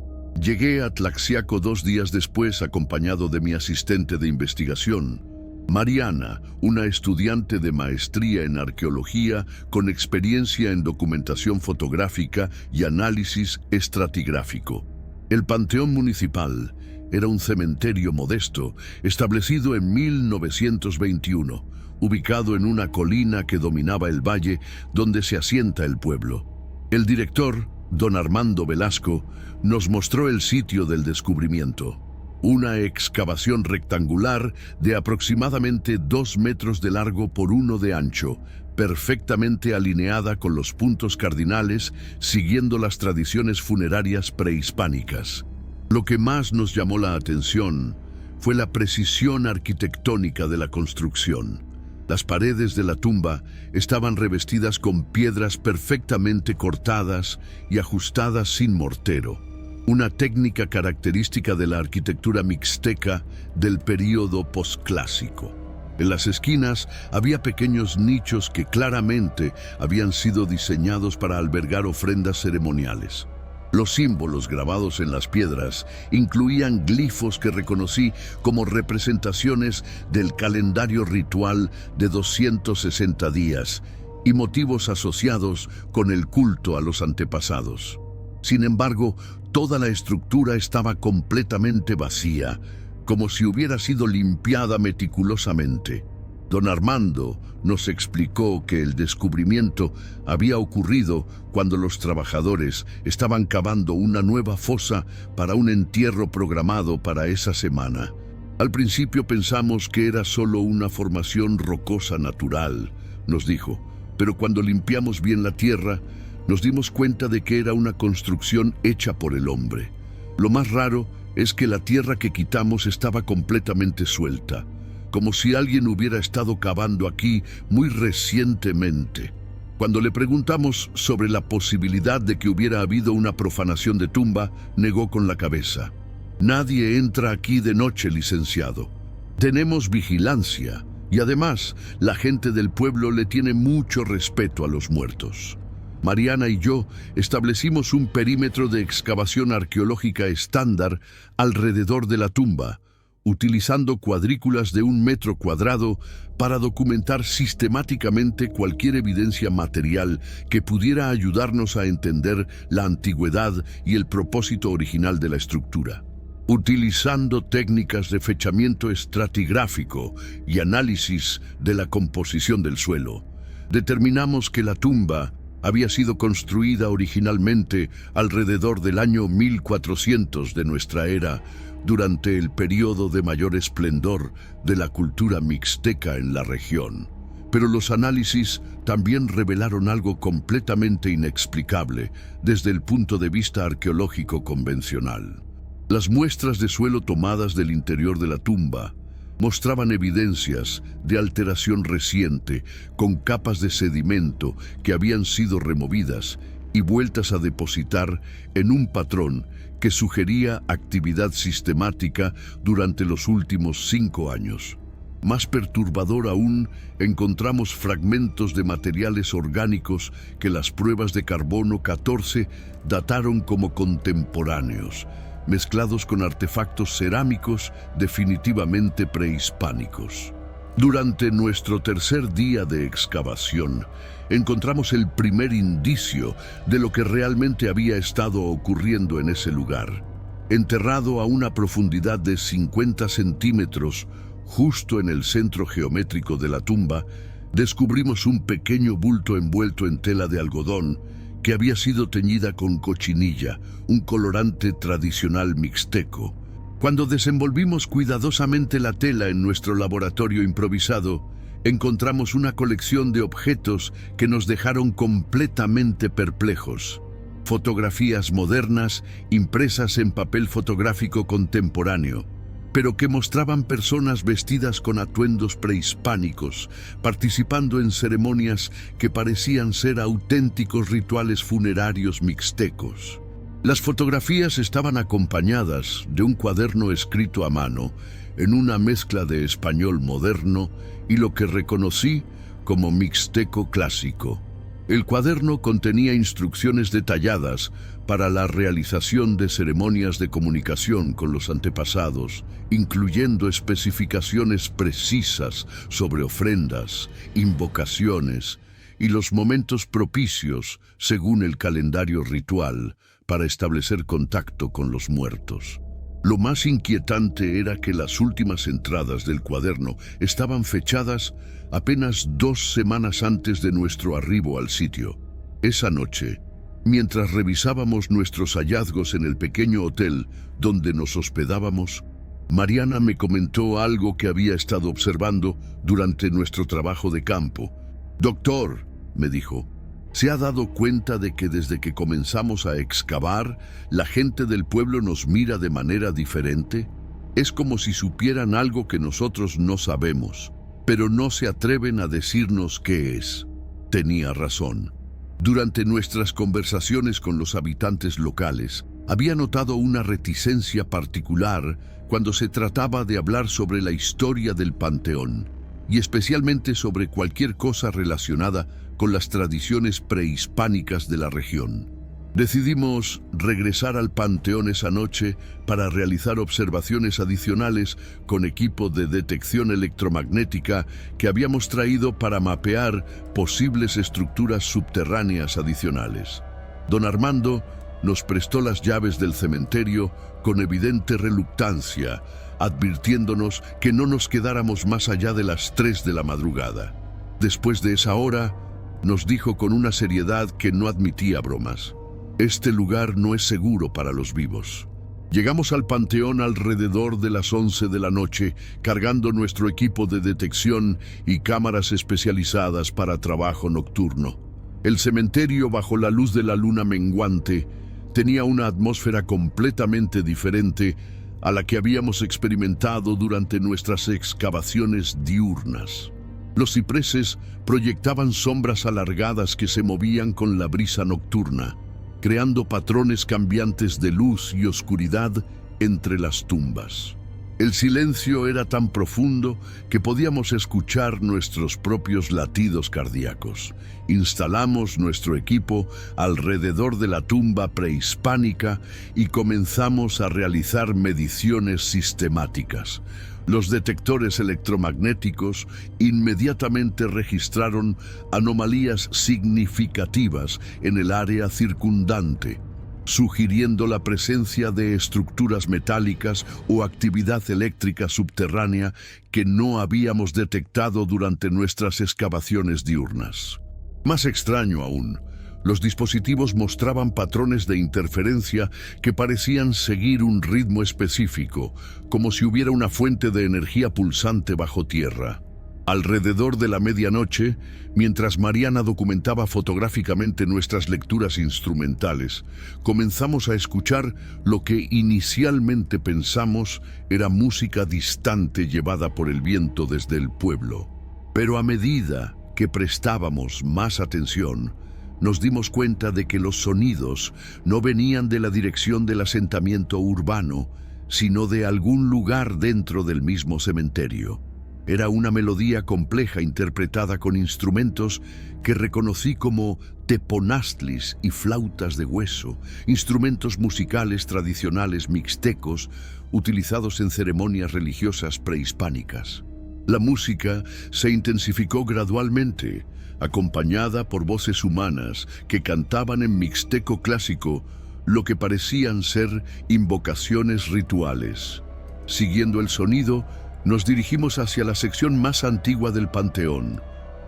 Llegué a Tlaxiaco 2 días después acompañado de mi asistente de investigación, Mariana, una estudiante de maestría en arqueología con experiencia en documentación fotográfica y análisis estratigráfico. El Panteón Municipal era un cementerio modesto establecido en 1921, ubicado en una colina que dominaba el valle donde se asienta el pueblo. El director, don Armando Velasco, nos mostró el sitio del descubrimiento. Una excavación rectangular de aproximadamente 2 metros de largo por 1 de ancho, perfectamente alineada con los puntos cardinales, siguiendo las tradiciones funerarias prehispánicas. Lo que más nos llamó la atención fue la precisión arquitectónica de la construcción. Las paredes de la tumba estaban revestidas con piedras perfectamente cortadas y ajustadas sin mortero, una técnica característica de la arquitectura mixteca del período posclásico. En las esquinas había pequeños nichos que claramente habían sido diseñados para albergar ofrendas ceremoniales. Los símbolos grabados en las piedras incluían glifos que reconocí como representaciones del calendario ritual de 260 días y motivos asociados con el culto a los antepasados. Sin embargo, toda la estructura estaba completamente vacía, como si hubiera sido limpiada meticulosamente. Don Armando nos explicó que el descubrimiento había ocurrido cuando los trabajadores estaban cavando una nueva fosa para un entierro programado para esa semana. Al principio pensamos que era solo una formación rocosa natural, nos dijo, pero cuando limpiamos bien la tierra, nos dimos cuenta de que era una construcción hecha por el hombre. Lo más raro es que la tierra que quitamos estaba completamente suelta, como si alguien hubiera estado cavando aquí muy recientemente. Cuando le preguntamos sobre la posibilidad de que hubiera habido una profanación de tumba, negó con la cabeza. Nadie entra aquí de noche, licenciado. Tenemos vigilancia y además la gente del pueblo le tiene mucho respeto a los muertos. Mariana y yo establecimos un perímetro de excavación arqueológica estándar alrededor de la tumba, utilizando cuadrículas de 1 metro cuadrado para documentar sistemáticamente cualquier evidencia material que pudiera ayudarnos a entender la antigüedad y el propósito original de la estructura. Utilizando técnicas de fechamiento estratigráfico y análisis de la composición del suelo, determinamos que la tumba había sido construida originalmente alrededor del año 1400 de nuestra era, durante el periodo de mayor esplendor de la cultura mixteca en la región. Pero los análisis también revelaron algo completamente inexplicable desde el punto de vista arqueológico convencional. Las muestras de suelo tomadas del interior de la tumba mostraban evidencias de alteración reciente, con capas de sedimento que habían sido removidas y vueltas a depositar en un patrón que sugería actividad sistemática durante los últimos 5 años. Más perturbador aún, encontramos fragmentos de materiales orgánicos que las pruebas de carbono 14 dataron como contemporáneos, mezclados con artefactos cerámicos definitivamente prehispánicos. Durante nuestro tercer día de excavación, encontramos el primer indicio de lo que realmente había estado ocurriendo en ese lugar. Enterrado a una profundidad de 50 centímetros, justo en el centro geométrico de la tumba, descubrimos un pequeño bulto envuelto en tela de algodón que había sido teñida con cochinilla, un colorante tradicional mixteco. Cuando desenvolvimos cuidadosamente la tela en nuestro laboratorio improvisado, encontramos una colección de objetos que nos dejaron completamente perplejos. Fotografías modernas impresas en papel fotográfico contemporáneo, pero que mostraban personas vestidas con atuendos prehispánicos, participando en ceremonias que parecían ser auténticos rituales funerarios mixtecos. Las fotografías estaban acompañadas de un cuaderno escrito a mano, en una mezcla de español moderno y lo que reconocí como mixteco clásico. El cuaderno contenía instrucciones detalladas para la realización de ceremonias de comunicación con los antepasados, incluyendo especificaciones precisas sobre ofrendas, invocaciones y los momentos propicios según el calendario ritual para establecer contacto con los muertos. Lo más inquietante era que las últimas entradas del cuaderno estaban fechadas apenas 2 semanas antes de nuestro arribo al sitio. Esa noche, mientras revisábamos nuestros hallazgos en el pequeño hotel donde nos hospedábamos, Mariana me comentó algo que había estado observando durante nuestro trabajo de campo. «Doctor», me dijo, ¿se ha dado cuenta de que desde que comenzamos a excavar, la gente del pueblo nos mira de manera diferente? Es como si supieran algo que nosotros no sabemos, pero no se atreven a decirnos qué es. Tenía razón. Durante nuestras conversaciones con los habitantes locales, había notado una reticencia particular cuando se trataba de hablar sobre la historia del panteón, y especialmente sobre cualquier cosa relacionada con las tradiciones prehispánicas de la región. Decidimos regresar al panteón esa noche para realizar observaciones adicionales con equipo de detección electromagnética que habíamos traído para mapear posibles estructuras subterráneas adicionales. Don Armando nos prestó las llaves del cementerio con evidente reluctancia, advirtiéndonos que no nos quedáramos más allá de las 3 de la madrugada. Después de esa hora, nos dijo con una seriedad que no admitía bromas: «Este lugar no es seguro para los vivos». Llegamos al panteón alrededor de las 11 de la noche, cargando nuestro equipo de detección y cámaras especializadas para trabajo nocturno. El cementerio, bajo la luz de la luna menguante, tenía una atmósfera completamente diferente a la que habíamos experimentado durante nuestras excavaciones diurnas. Los cipreses proyectaban sombras alargadas que se movían con la brisa nocturna, creando patrones cambiantes de luz y oscuridad entre las tumbas. El silencio era tan profundo que podíamos escuchar nuestros propios latidos cardíacos. Instalamos nuestro equipo alrededor de la tumba prehispánica y comenzamos a realizar mediciones sistemáticas. Los detectores electromagnéticos inmediatamente registraron anomalías significativas en el área circundante, sugiriendo la presencia de estructuras metálicas o actividad eléctrica subterránea que no habíamos detectado durante nuestras excavaciones diurnas. Más extraño aún, los dispositivos mostraban patrones de interferencia que parecían seguir un ritmo específico, como si hubiera una fuente de energía pulsante bajo tierra. Alrededor de la medianoche, mientras Mariana documentaba fotográficamente nuestras lecturas instrumentales, comenzamos a escuchar lo que inicialmente pensamos era música distante llevada por el viento desde el pueblo. Pero a medida que prestábamos más atención, nos dimos cuenta de que los sonidos no venían de la dirección del asentamiento urbano, sino de algún lugar dentro del mismo cementerio. Era una melodía compleja interpretada con instrumentos que reconocí como teponastlis y flautas de hueso, instrumentos musicales tradicionales mixtecos utilizados en ceremonias religiosas prehispánicas. La música se intensificó gradualmente, acompañada por voces humanas que cantaban en mixteco clásico lo que parecían ser invocaciones rituales. Siguiendo el sonido, nos dirigimos hacia la sección más antigua del panteón,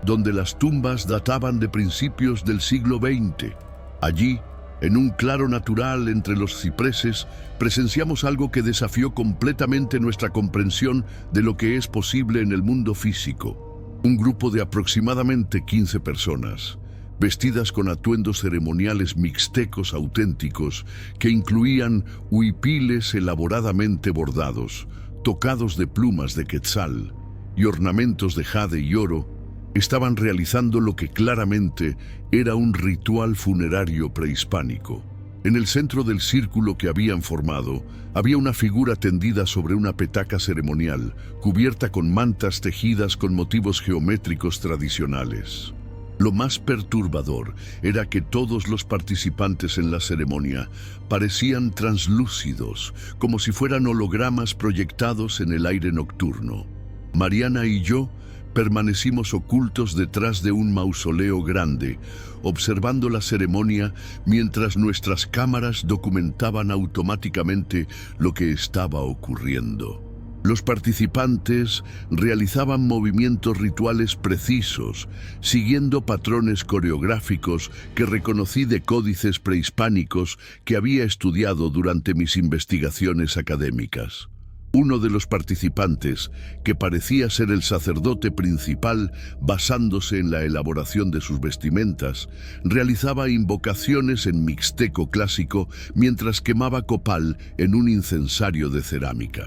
donde las tumbas databan de principios del siglo XX. Allí, en un claro natural entre los cipreses, presenciamos algo que desafió completamente nuestra comprensión de lo que es posible en el mundo físico. Un grupo de aproximadamente 15 personas, vestidas con atuendos ceremoniales mixtecos auténticos que incluían huipiles elaboradamente bordados, tocados de plumas de quetzal y ornamentos de jade y oro, estaban realizando lo que claramente era un ritual funerario prehispánico. En el centro del círculo que habían formado, había una figura tendida sobre una petaca ceremonial, cubierta con mantas tejidas con motivos geométricos tradicionales. Lo más perturbador era que todos los participantes en la ceremonia parecían translúcidos, como si fueran hologramas proyectados en el aire nocturno. Mariana y yo permanecimos ocultos detrás de un mausoleo grande, observando la ceremonia mientras nuestras cámaras documentaban automáticamente lo que estaba ocurriendo. Los participantes realizaban movimientos rituales precisos, siguiendo patrones coreográficos que reconocí de códices prehispánicos que había estudiado durante mis investigaciones académicas. Uno de los participantes, que parecía ser el sacerdote principal basándose en la elaboración de sus vestimentas, realizaba invocaciones en mixteco clásico mientras quemaba copal en un incensario de cerámica.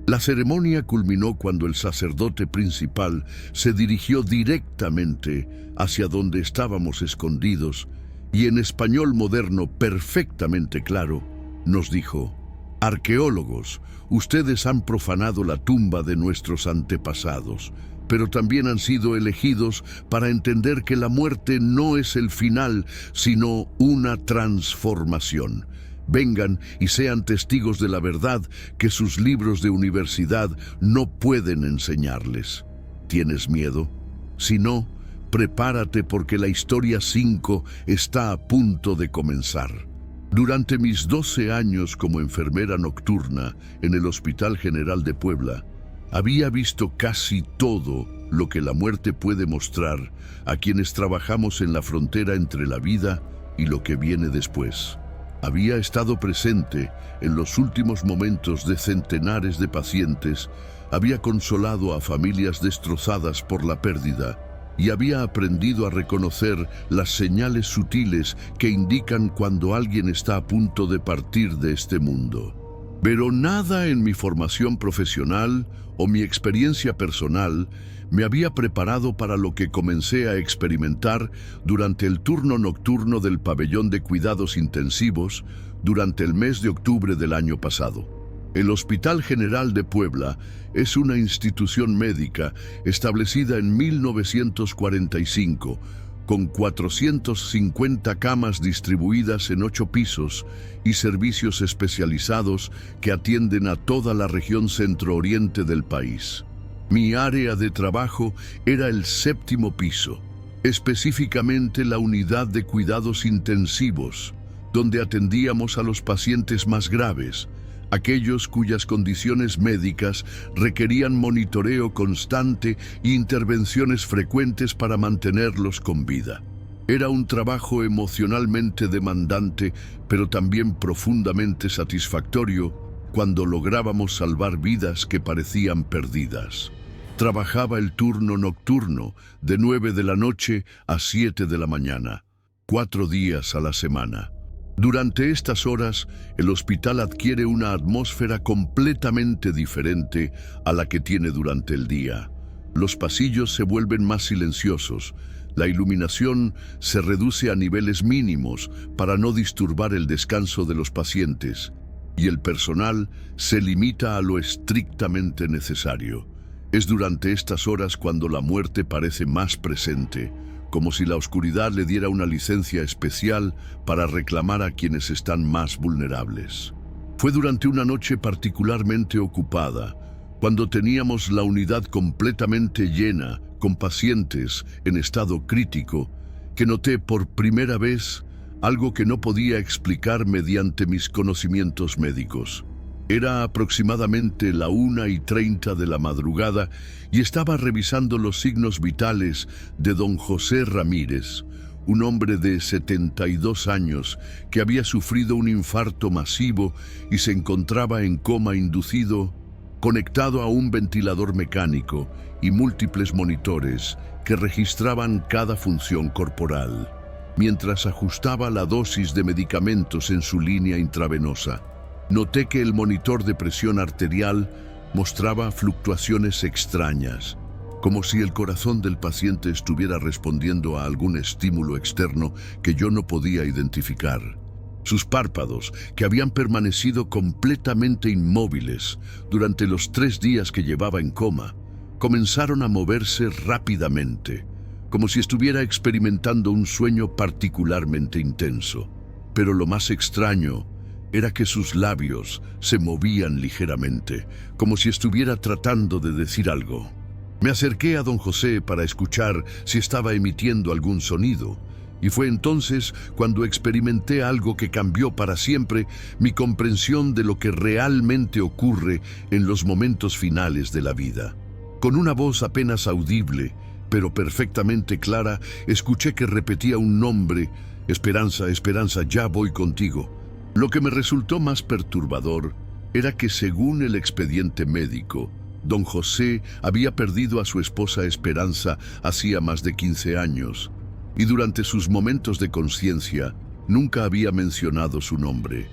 La ceremonia culminó cuando el sacerdote principal se dirigió directamente hacia donde estábamos escondidos y en español moderno perfectamente claro nos dijo: «Arqueólogos, ustedes han profanado la tumba de nuestros antepasados, pero también han sido elegidos para entender que la muerte no es el final, sino una transformación. Vengan y sean testigos de la verdad que sus libros de universidad no pueden enseñarles. ¿Tienes miedo? Si no, prepárate porque la historia 5 está a punto de comenzar». Durante mis 12 años como enfermera nocturna en el Hospital General de Puebla, había visto casi todo lo que la muerte puede mostrar a quienes trabajamos en la frontera entre la vida y lo que viene después. Había estado presente en los últimos momentos de centenares de pacientes, había consolado a familias destrozadas por la pérdida y había aprendido a reconocer las señales sutiles que indican cuando alguien está a punto de partir de este mundo. Pero nada en mi formación profesional o mi experiencia personal me había preparado para lo que comencé a experimentar durante el turno nocturno del pabellón de cuidados intensivos durante el mes de octubre del año pasado. El Hospital General de Puebla es una institución médica establecida en 1945, con 450 camas distribuidas en 8 pisos y servicios especializados que atienden a toda la región centro-oriente del país. Mi área de trabajo era el 7º piso, específicamente la unidad de cuidados intensivos, donde atendíamos a los pacientes más graves, aquellos cuyas condiciones médicas requerían monitoreo constante e intervenciones frecuentes para mantenerlos con vida. Era un trabajo emocionalmente demandante, pero también profundamente satisfactorio cuando lográbamos salvar vidas que parecían perdidas. Trabajaba el turno nocturno de 9 de la noche a 7 de la mañana, 4 días a la semana. Durante estas horas, el hospital adquiere una atmósfera completamente diferente a la que tiene durante el día. Los pasillos se vuelven más silenciosos, la iluminación se reduce a niveles mínimos para no disturbar el descanso de los pacientes, y el personal se limita a lo estrictamente necesario. Es durante estas horas cuando la muerte parece más presente, como si la oscuridad le diera una licencia especial para reclamar a quienes están más vulnerables. Fue durante una noche particularmente ocupada, cuando teníamos la unidad completamente llena, con pacientes en estado crítico, que noté por primera vez algo que no podía explicar mediante mis conocimientos médicos. Era aproximadamente la 1:30 de la madrugada y estaba revisando los signos vitales de don José Ramírez, un hombre de 72 años que había sufrido un infarto masivo y se encontraba en coma inducido, conectado a un ventilador mecánico y múltiples monitores que registraban cada función corporal, mientras ajustaba la dosis de medicamentos en su línea intravenosa. Noté que el monitor de presión arterial mostraba fluctuaciones extrañas, como si el corazón del paciente estuviera respondiendo a algún estímulo externo que yo no podía identificar. Sus párpados, que habían permanecido completamente inmóviles durante los 3 días que llevaba en coma, comenzaron a moverse rápidamente, como si estuviera experimentando un sueño particularmente intenso. Pero lo más extraño era que sus labios se movían ligeramente, como si estuviera tratando de decir algo. Me acerqué a don José para escuchar si estaba emitiendo algún sonido, y fue entonces cuando experimenté algo que cambió para siempre mi comprensión de lo que realmente ocurre en los momentos finales de la vida. Con una voz apenas audible, pero perfectamente clara, escuché que repetía un nombre: Esperanza, Esperanza, ya voy contigo. Lo que me resultó más perturbador era que, según el expediente médico, don José había perdido a su esposa Esperanza hacía más de 15 años, y durante sus momentos de conciencia nunca había mencionado su nombre.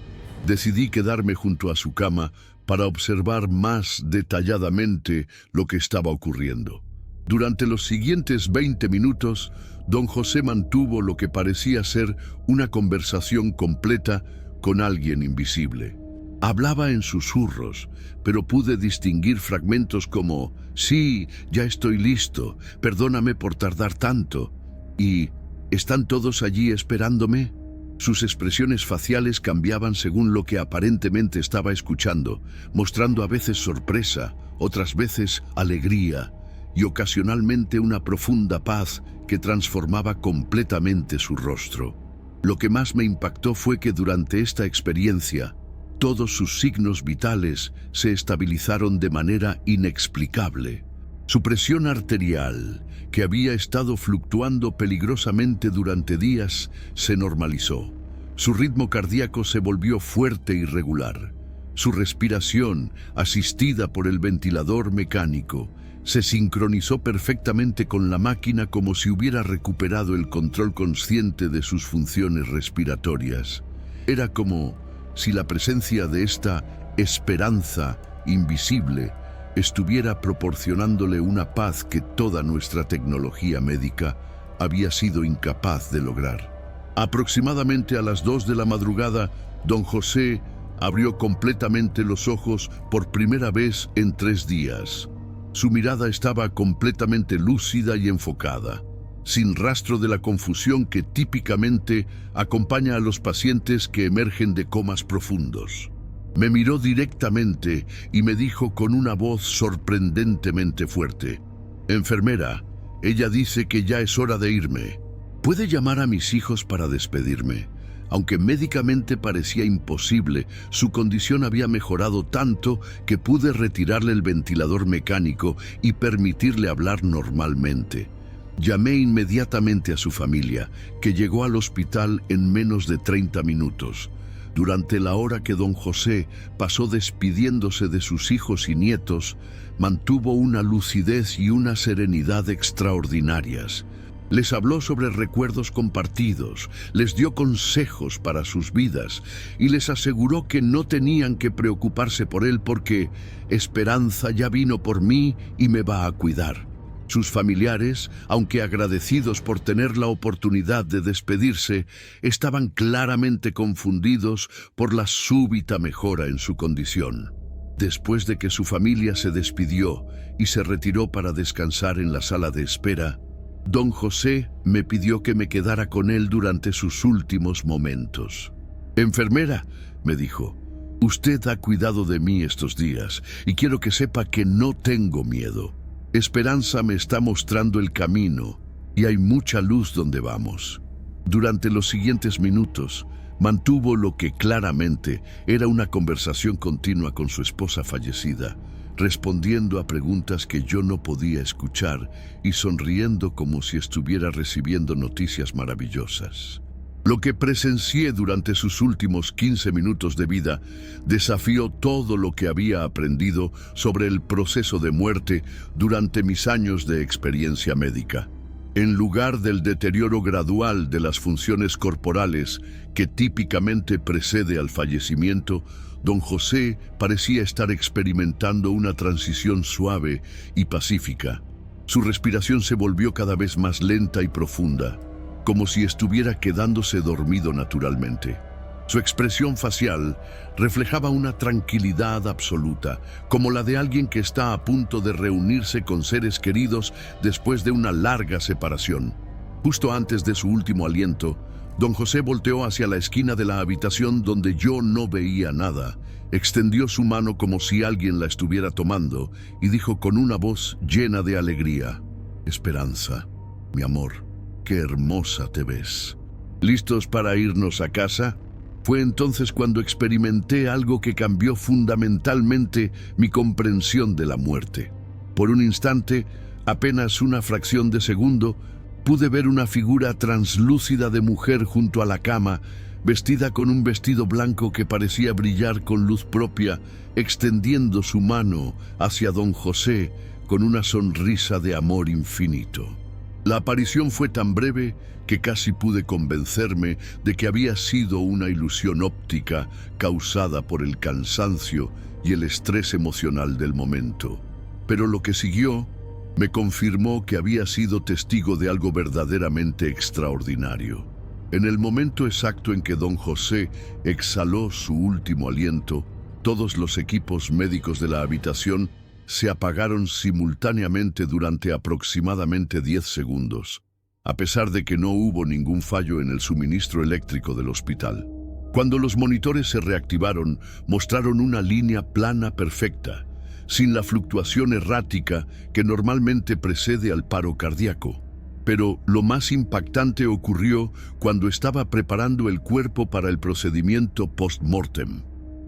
Decidí quedarme junto a su cama para observar más detalladamente lo que estaba ocurriendo. Durante los siguientes 20 minutos, don José mantuvo lo que parecía ser una conversación completa con alguien invisible. Hablaba en susurros, pero pude distinguir fragmentos como: sí, ya estoy listo, perdóname por tardar tanto, y ¿están todos allí esperándome? Sus expresiones faciales cambiaban según lo que aparentemente estaba escuchando, mostrando a veces sorpresa, otras veces alegría, y ocasionalmente una profunda paz que transformaba completamente su rostro. Lo que más me impactó fue que durante esta experiencia, todos sus signos vitales se estabilizaron de manera inexplicable. Su presión arterial, que había estado fluctuando peligrosamente durante días, se normalizó. Su ritmo cardíaco se volvió fuerte y regular. Su respiración, asistida por el ventilador mecánico, se sincronizó perfectamente con la máquina, como si hubiera recuperado el control consciente de sus funciones respiratorias. Era como si la presencia de esta esperanza invisible estuviera proporcionándole una paz que toda nuestra tecnología médica había sido incapaz de lograr. Aproximadamente a las 2 de la madrugada, don José abrió completamente los ojos por primera vez en 3 días. Su mirada estaba completamente lúcida y enfocada, sin rastro de la confusión que típicamente acompaña a los pacientes que emergen de comas profundos. Me miró directamente y me dijo con una voz sorprendentemente fuerte: enfermera, ella dice que ya es hora de irme. ¿Puede llamar a mis hijos para despedirme? Aunque médicamente parecía imposible, su condición había mejorado tanto que pude retirarle el ventilador mecánico y permitirle hablar normalmente. Llamé inmediatamente a su familia, que llegó al hospital en menos de 30 minutos. Durante la hora que don José pasó despidiéndose de sus hijos y nietos, mantuvo una lucidez y una serenidad extraordinarias. Les habló sobre recuerdos compartidos, les dio consejos para sus vidas y les aseguró que no tenían que preocuparse por él porque Esperanza ya vino por mí y me va a cuidar. Sus familiares, aunque agradecidos por tener la oportunidad de despedirse, estaban claramente confundidos por la súbita mejora en su condición. Después de que su familia se despidió y se retiró para descansar en la sala de espera, don José me pidió que me quedara con él durante sus últimos momentos. Enfermera, me dijo, usted ha cuidado de mí estos días y quiero que sepa que no tengo miedo. Esperanza me está mostrando el camino y hay mucha luz donde vamos. Durante los siguientes minutos, mantuvo lo que claramente era una conversación continua con su esposa fallecida, respondiendo a preguntas que yo no podía escuchar y sonriendo como si estuviera recibiendo noticias maravillosas. Lo que presencié durante sus últimos 15 minutos de vida desafió todo lo que había aprendido sobre el proceso de muerte durante mis años de experiencia médica. En lugar del deterioro gradual de las funciones corporales que típicamente precede al fallecimiento, don José parecía estar experimentando una transición suave y pacífica. Su respiración se volvió cada vez más lenta y profunda, como si estuviera quedándose dormido naturalmente. Su expresión facial reflejaba una tranquilidad absoluta, como la de alguien que está a punto de reunirse con seres queridos después de una larga separación. Justo antes de su último aliento, don José volteó hacia la esquina de la habitación donde yo no veía nada, extendió su mano como si alguien la estuviera tomando y dijo con una voz llena de alegría: «Esperanza, mi amor, qué hermosa te ves. ¿Listos para irnos a casa?». Fue entonces cuando experimenté algo que cambió fundamentalmente mi comprensión de la muerte. Por un instante, apenas una fracción de segundo, pude ver una figura translúcida de mujer junto a la cama, vestida con un vestido blanco que parecía brillar con luz propia, extendiendo su mano hacia don José con una sonrisa de amor infinito. La aparición fue tan breve que casi pude convencerme de que había sido una ilusión óptica causada por el cansancio y el estrés emocional del momento. Pero lo que siguió me confirmó que había sido testigo de algo verdaderamente extraordinario. En el momento exacto en que don José exhaló su último aliento, todos los equipos médicos de la habitación se apagaron simultáneamente durante aproximadamente 10 segundos, a pesar de que no hubo ningún fallo en el suministro eléctrico del hospital. Cuando los monitores se reactivaron, mostraron una línea plana perfecta, sin la fluctuación errática que normalmente precede al paro cardíaco. Pero lo más impactante ocurrió cuando estaba preparando el cuerpo para el procedimiento post-mortem.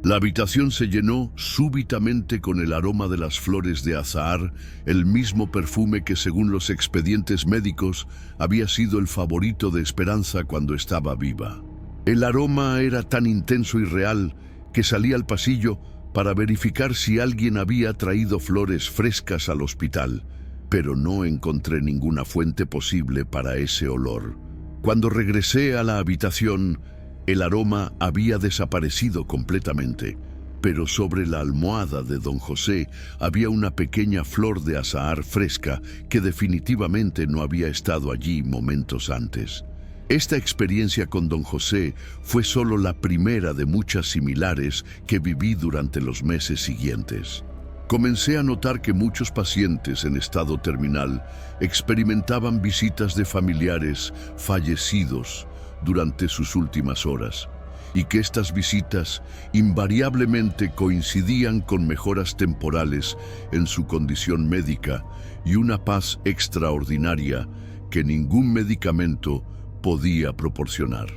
La habitación se llenó súbitamente con el aroma de las flores de azahar, el mismo perfume que, según los expedientes médicos, había sido el favorito de Esperanza cuando estaba viva. El aroma era tan intenso y real que salí al pasillo para verificar si alguien había traído flores frescas al hospital, pero no encontré ninguna fuente posible para ese olor. Cuando regresé a la habitación, el aroma había desaparecido completamente, pero sobre la almohada de don José había una pequeña flor de azahar fresca que definitivamente no había estado allí momentos antes. Esta experiencia con don José fue solo la primera de muchas similares que viví durante los meses siguientes. Comencé a notar que muchos pacientes en estado terminal experimentaban visitas de familiares fallecidos durante sus últimas horas, y que estas visitas invariablemente coincidían con mejoras temporales en su condición médica y una paz extraordinaria que ningún medicamento podía proporcionar.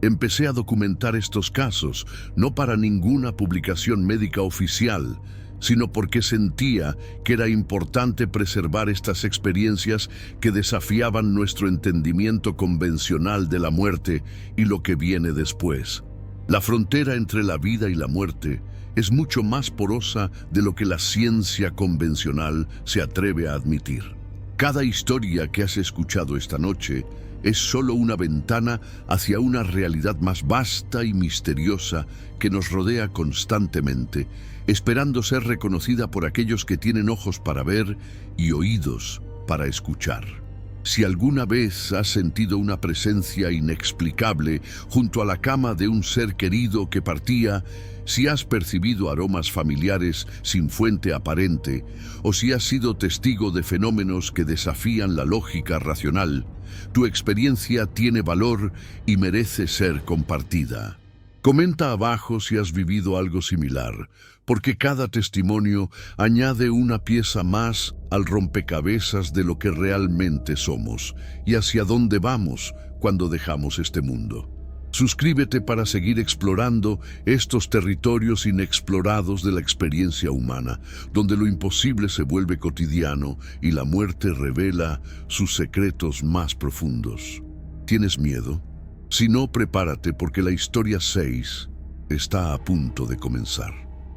Empecé a documentar estos casos, no para ninguna publicación médica oficial, sino porque sentía que era importante preservar estas experiencias que desafiaban nuestro entendimiento convencional de la muerte y lo que viene después. La frontera entre la vida y la muerte es mucho más porosa de lo que la ciencia convencional se atreve a admitir. Cada historia que has escuchado esta noche es solo una ventana hacia una realidad más vasta y misteriosa que nos rodea constantemente, esperando ser reconocida por aquellos que tienen ojos para ver y oídos para escuchar. Si alguna vez has sentido una presencia inexplicable junto a la cama de un ser querido que partía, si has percibido aromas familiares sin fuente aparente, o si has sido testigo de fenómenos que desafían la lógica racional, tu experiencia tiene valor y merece ser compartida. Comenta abajo si has vivido algo similar, porque cada testimonio añade una pieza más al rompecabezas de lo que realmente somos y hacia dónde vamos cuando dejamos este mundo. Suscríbete para seguir explorando estos territorios inexplorados de la experiencia humana, donde lo imposible se vuelve cotidiano y la muerte revela sus secretos más profundos. ¿Tienes miedo? Si no, prepárate porque la historia 6 está a punto de comenzar.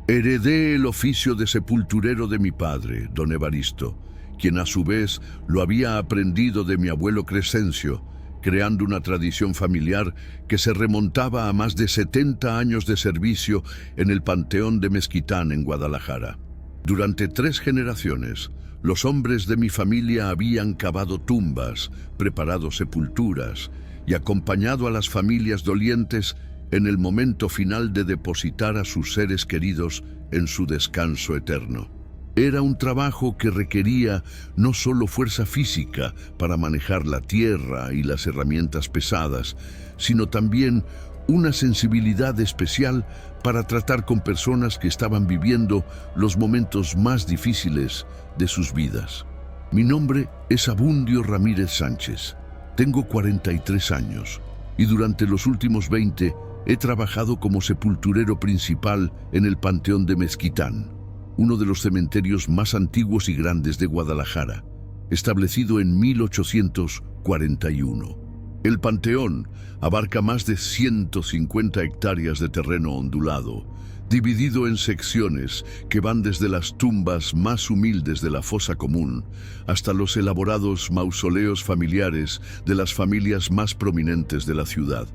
Heredé el oficio de sepulturero de mi padre, don Evaristo, quien a su vez lo había aprendido de mi abuelo Crescencio, creando una tradición familiar que se remontaba a más de 70 años de servicio en el Panteón de Mezquitán en Guadalajara. Durante 3 generaciones, los hombres de mi familia habían cavado tumbas, preparado sepulturas y acompañado a las familias dolientes en el momento final de depositar a sus seres queridos en su descanso eterno. Era un trabajo que requería no solo fuerza física para manejar la tierra y las herramientas pesadas, sino también una sensibilidad especial para tratar con personas que estaban viviendo los momentos más difíciles de sus vidas. Mi nombre es Abundio Ramírez Sánchez. Tengo 43 años y durante los últimos 20 he trabajado como sepulturero principal en el Panteón de Mezquitán, uno de los cementerios más antiguos y grandes de Guadalajara, establecido en 1841. El panteón abarca más de 150 hectáreas de terreno ondulado, dividido en secciones que van desde las tumbas más humildes de la fosa común hasta los elaborados mausoleos familiares de las familias más prominentes de la ciudad.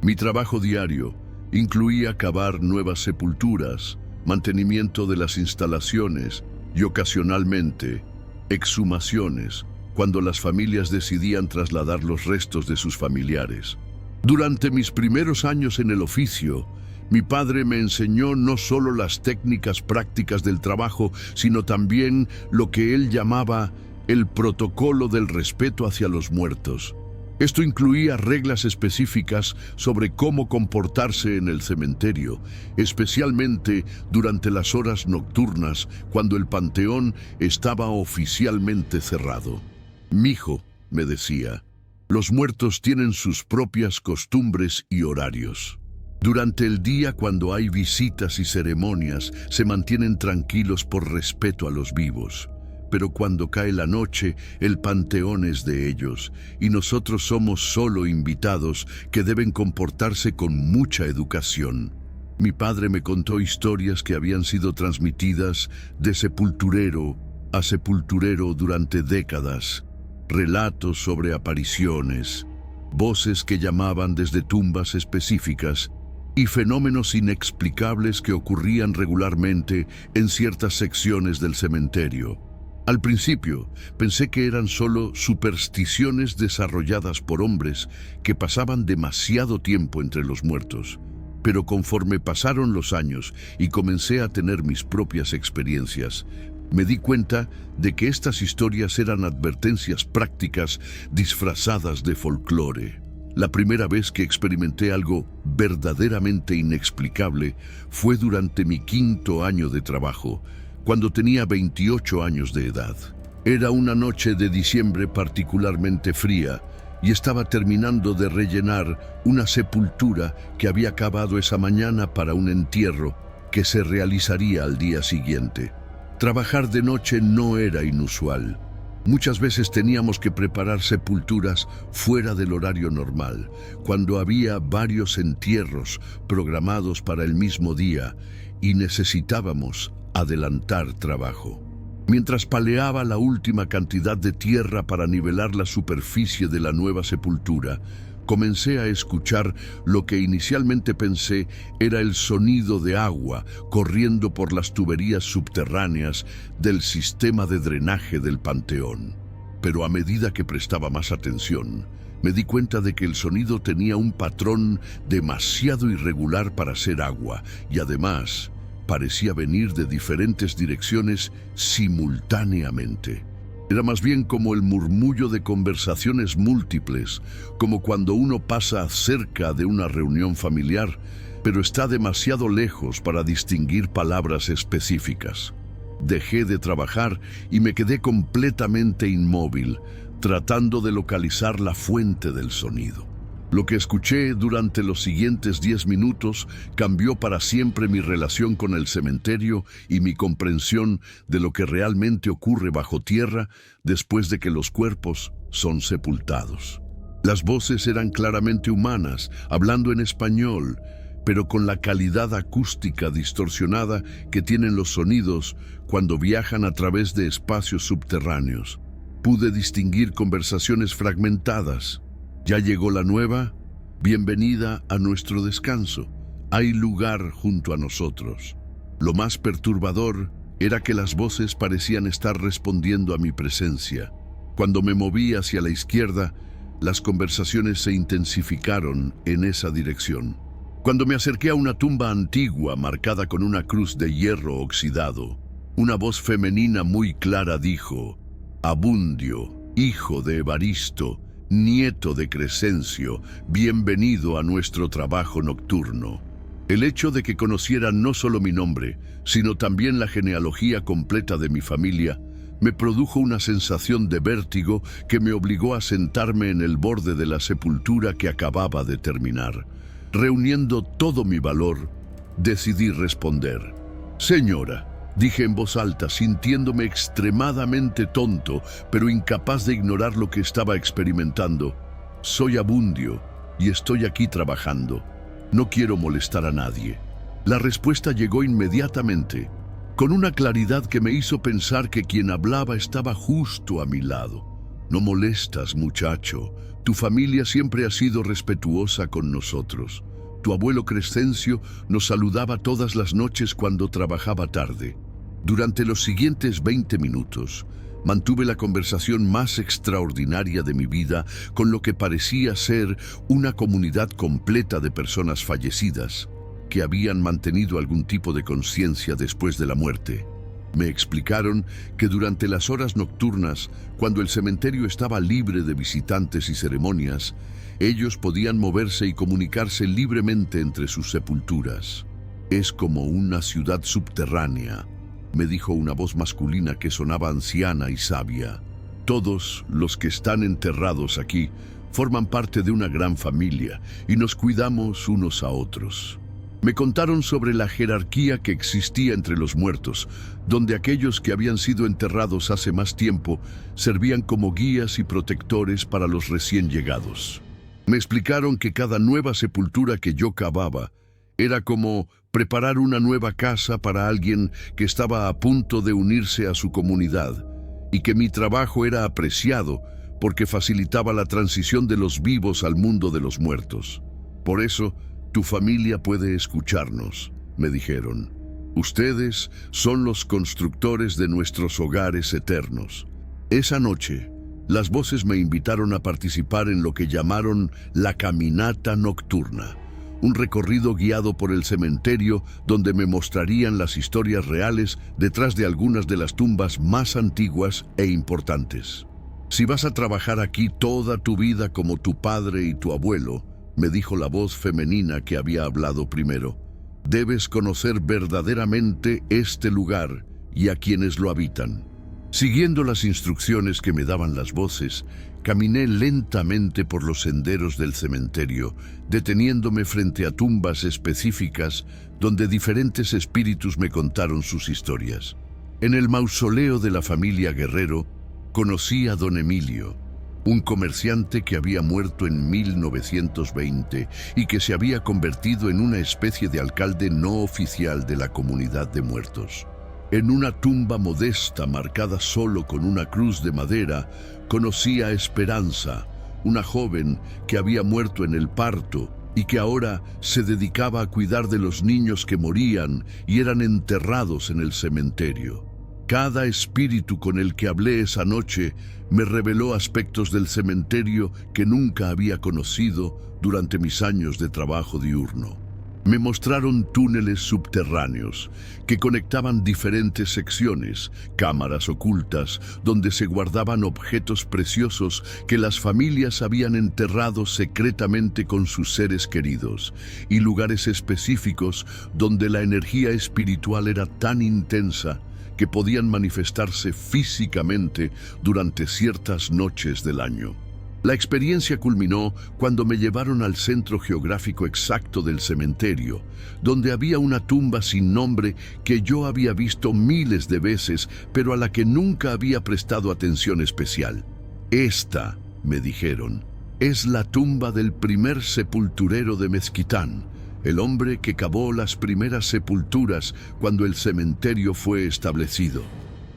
Mi trabajo diario incluía cavar nuevas sepulturas, mantenimiento de las instalaciones y ocasionalmente exhumaciones cuando las familias decidían trasladar los restos de sus familiares. Durante mis primeros años en el oficio, mi padre me enseñó no solo las técnicas prácticas del trabajo, sino también lo que él llamaba el protocolo del respeto hacia los muertos. Esto incluía reglas específicas sobre cómo comportarse en el cementerio, especialmente durante las horas nocturnas cuando el panteón estaba oficialmente cerrado. «Mijo», me decía, «los muertos tienen sus propias costumbres y horarios. Durante el día, cuando hay visitas y ceremonias, se mantienen tranquilos por respeto a los vivos. Pero cuando cae la noche, el panteón es de ellos, y nosotros somos solo invitados que deben comportarse con mucha educación». Mi padre me contó historias que habían sido transmitidas de sepulturero a sepulturero durante décadas, relatos sobre apariciones, voces que llamaban desde tumbas específicas y fenómenos inexplicables que ocurrían regularmente en ciertas secciones del cementerio. Al principio, pensé que eran solo supersticiones desarrolladas por hombres que pasaban demasiado tiempo entre los muertos. Pero conforme pasaron los años y comencé a tener mis propias experiencias, me di cuenta de que estas historias eran advertencias prácticas disfrazadas de folclore. La primera vez que experimenté algo verdaderamente inexplicable fue durante mi 5º año de trabajo, cuando tenía 28 años de edad. Era una noche de diciembre particularmente fría y estaba terminando de rellenar una sepultura que había cavado esa mañana para un entierro que se realizaría al día siguiente. Trabajar de noche no era inusual. Muchas veces teníamos que preparar sepulturas fuera del horario normal, cuando había varios entierros programados para el mismo día y necesitábamos adelantar trabajo. Mientras paleaba la última cantidad de tierra para nivelar la superficie de la nueva sepultura, comencé a escuchar lo que inicialmente pensé era el sonido de agua corriendo por las tuberías subterráneas del sistema de drenaje del panteón. Pero a medida que prestaba más atención, me di cuenta de que el sonido tenía un patrón demasiado irregular para ser agua y además parecía venir de diferentes direcciones simultáneamente. Era más bien como el murmullo de conversaciones múltiples, como cuando uno pasa cerca de una reunión familiar, pero está demasiado lejos para distinguir palabras específicas. Dejé de trabajar y me quedé completamente inmóvil, tratando de localizar la fuente del sonido. Lo que escuché durante los siguientes 10 minutos cambió para siempre mi relación con el cementerio y mi comprensión de lo que realmente ocurre bajo tierra después de que los cuerpos son sepultados. Las voces eran claramente humanas, hablando en español, pero con la calidad acústica distorsionada que tienen los sonidos cuando viajan a través de espacios subterráneos. Pude distinguir conversaciones fragmentadas. «¿Ya llegó la nueva? Bienvenida a nuestro descanso. Hay lugar junto a nosotros». Lo más perturbador era que las voces parecían estar respondiendo a mi presencia. Cuando me moví hacia la izquierda, las conversaciones se intensificaron en esa dirección. Cuando me acerqué a una tumba antigua marcada con una cruz de hierro oxidado, una voz femenina muy clara dijo: Abundio, hijo de Evaristo, nieto de Crescencio, bienvenido a nuestro trabajo nocturno. El hecho de que conociera no solo mi nombre, sino también la genealogía completa de mi familia, me produjo una sensación de vértigo que me obligó a sentarme en el borde de la sepultura que acababa de terminar. Reuniendo todo mi valor, decidí responder. Señora, dije en voz alta, sintiéndome extremadamente tonto, pero incapaz de ignorar lo que estaba experimentando. Soy Abundio y estoy aquí trabajando. No quiero molestar a nadie. La respuesta llegó inmediatamente, con una claridad que me hizo pensar que quien hablaba estaba justo a mi lado. No molestas, muchacho. Tu familia siempre ha sido respetuosa con nosotros. Tu abuelo Crescencio nos saludaba todas las noches cuando trabajaba tarde. Durante los siguientes 20 minutos, mantuve la conversación más extraordinaria de mi vida con lo que parecía ser una comunidad completa de personas fallecidas que habían mantenido algún tipo de conciencia después de la muerte. Me explicaron que durante las horas nocturnas, cuando el cementerio estaba libre de visitantes y ceremonias, ellos podían moverse y comunicarse libremente entre sus sepulturas. Es como una ciudad subterránea, me dijo una voz masculina que sonaba anciana y sabia. Todos los que están enterrados aquí forman parte de una gran familia y nos cuidamos unos a otros. Me contaron sobre la jerarquía que existía entre los muertos, donde aquellos que habían sido enterrados hace más tiempo servían como guías y protectores para los recién llegados. Me explicaron que cada nueva sepultura que yo cavaba era como preparar una nueva casa para alguien que estaba a punto de unirse a su comunidad, y que mi trabajo era apreciado porque facilitaba la transición de los vivos al mundo de los muertos. Por eso, tu familia puede escucharnos, me dijeron. Ustedes son los constructores de nuestros hogares eternos. Esa noche, las voces me invitaron a participar en lo que llamaron la caminata nocturna, un recorrido guiado por el cementerio donde me mostrarían las historias reales detrás de algunas de las tumbas más antiguas e importantes. Si vas a trabajar aquí toda tu vida como tu padre y tu abuelo, me dijo la voz femenina que había hablado primero, debes conocer verdaderamente este lugar y a quienes lo habitan. Siguiendo las instrucciones que me daban las voces, caminé lentamente por los senderos del cementerio, deteniéndome frente a tumbas específicas donde diferentes espíritus me contaron sus historias. En el mausoleo de la familia Guerrero, conocí a don Emilio, un comerciante que había muerto en 1920 y que se había convertido en una especie de alcalde no oficial de la comunidad de muertos. En una tumba modesta marcada solo con una cruz de madera, conocí a Esperanza, una joven que había muerto en el parto y que ahora se dedicaba a cuidar de los niños que morían y eran enterrados en el cementerio. Cada espíritu con el que hablé esa noche me reveló aspectos del cementerio que nunca había conocido durante mis años de trabajo diurno. Me mostraron túneles subterráneos que conectaban diferentes secciones, cámaras ocultas, donde se guardaban objetos preciosos que las familias habían enterrado secretamente con sus seres queridos, y lugares específicos donde la energía espiritual era tan intensa que podían manifestarse físicamente durante ciertas noches del año. La experiencia culminó cuando me llevaron al centro geográfico exacto del cementerio, donde había una tumba sin nombre que yo había visto miles de veces, pero a la que nunca había prestado atención especial. Esta, me dijeron, es la tumba del primer sepulturero de Mezquitán, el hombre que cavó las primeras sepulturas cuando el cementerio fue establecido.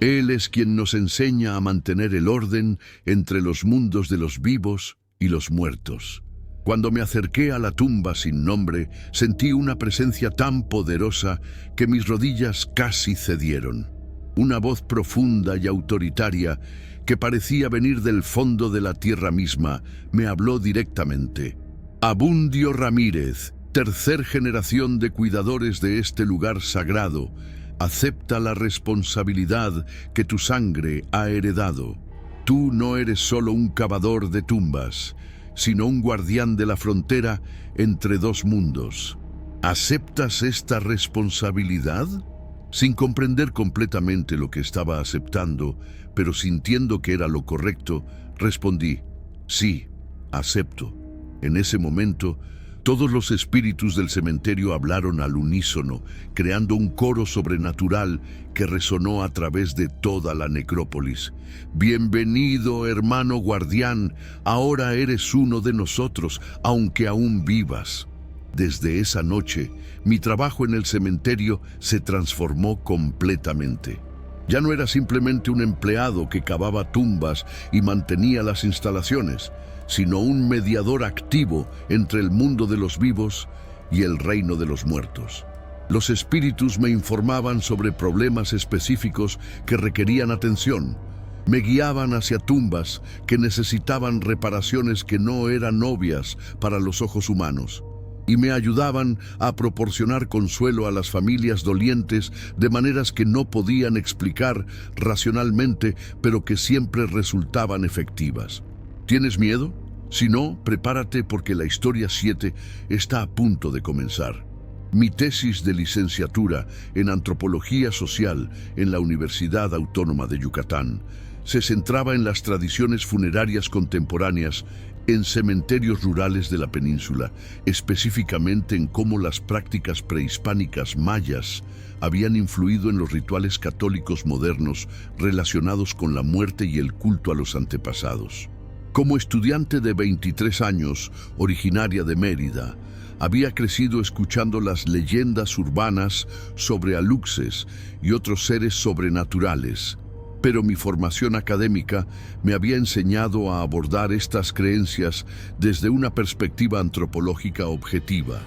Él es quien nos enseña a mantener el orden entre los mundos de los vivos y los muertos. Cuando me acerqué a la tumba sin nombre, sentí una presencia tan poderosa que mis rodillas casi cedieron. Una voz profunda y autoritaria que parecía venir del fondo de la tierra misma me habló directamente. Abundio Ramírez, tercera generación de cuidadores de este lugar sagrado, acepta la responsabilidad que tu sangre ha heredado. Tú no eres solo un cavador de tumbas, sino un guardián de la frontera entre dos mundos. ¿Aceptas esta responsabilidad? Sin comprender completamente lo que estaba aceptando, pero sintiendo que era lo correcto, respondí, sí, acepto. En ese momento, todos los espíritus del cementerio hablaron al unísono, creando un coro sobrenatural que resonó a través de toda la necrópolis. Bienvenido, hermano guardián, ahora eres uno de nosotros, aunque aún vivas. Desde esa noche, mi trabajo en el cementerio se transformó completamente. Ya no era simplemente un empleado que cavaba tumbas y mantenía las instalaciones, sino un mediador activo entre el mundo de los vivos y el reino de los muertos. Los espíritus me informaban sobre problemas específicos que requerían atención. Me guiaban hacia tumbas que necesitaban reparaciones que no eran obvias para los ojos humanos, y me ayudaban a proporcionar consuelo a las familias dolientes de maneras que no podían explicar racionalmente, pero que siempre resultaban efectivas. ¿Tienes miedo? Si no, prepárate porque la historia 7 está a punto de comenzar. Mi tesis de licenciatura en Antropología Social en la Universidad Autónoma de Yucatán se centraba en las tradiciones funerarias contemporáneas en cementerios rurales de la península, específicamente en cómo las prácticas prehispánicas mayas habían influido en los rituales católicos modernos relacionados con la muerte y el culto a los antepasados. Como estudiante de 23 años, originaria de Mérida, había crecido escuchando las leyendas urbanas sobre aluxes y otros seres sobrenaturales, pero mi formación académica me había enseñado a abordar estas creencias desde una perspectiva antropológica objetiva,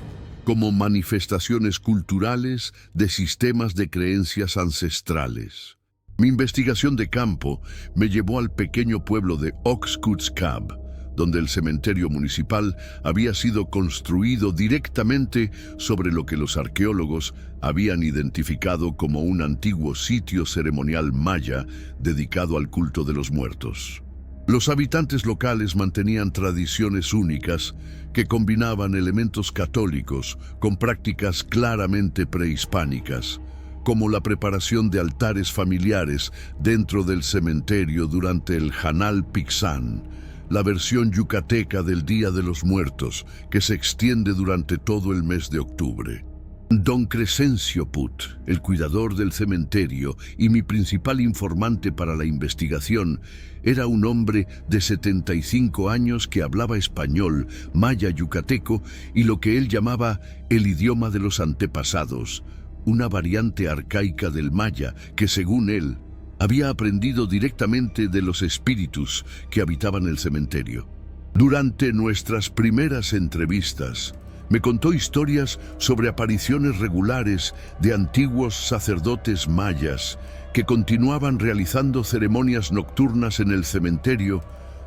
como manifestaciones culturales de sistemas de creencias ancestrales. Mi investigación de campo me llevó al pequeño pueblo de Oxkutzcab, donde el cementerio municipal había sido construido directamente sobre lo que los arqueólogos habían identificado como un antiguo sitio ceremonial maya dedicado al culto de los muertos. Los habitantes locales mantenían tradiciones únicas que combinaban elementos católicos con prácticas claramente prehispánicas, como la preparación de altares familiares dentro del cementerio durante el Hanal Pixán, la versión yucateca del Día de los Muertos, que se extiende durante todo el mes de octubre. Don Crescencio Put, el cuidador del cementerio y mi principal informante para la investigación, era un hombre de 75 años que hablaba español, maya yucateco y lo que él llamaba el idioma de los antepasados, una variante arcaica del maya que, según él, había aprendido directamente de los espíritus que habitaban el cementerio. Durante nuestras primeras entrevistas, me contó historias sobre apariciones regulares de antiguos sacerdotes mayas que continuaban realizando ceremonias nocturnas en el cementerio,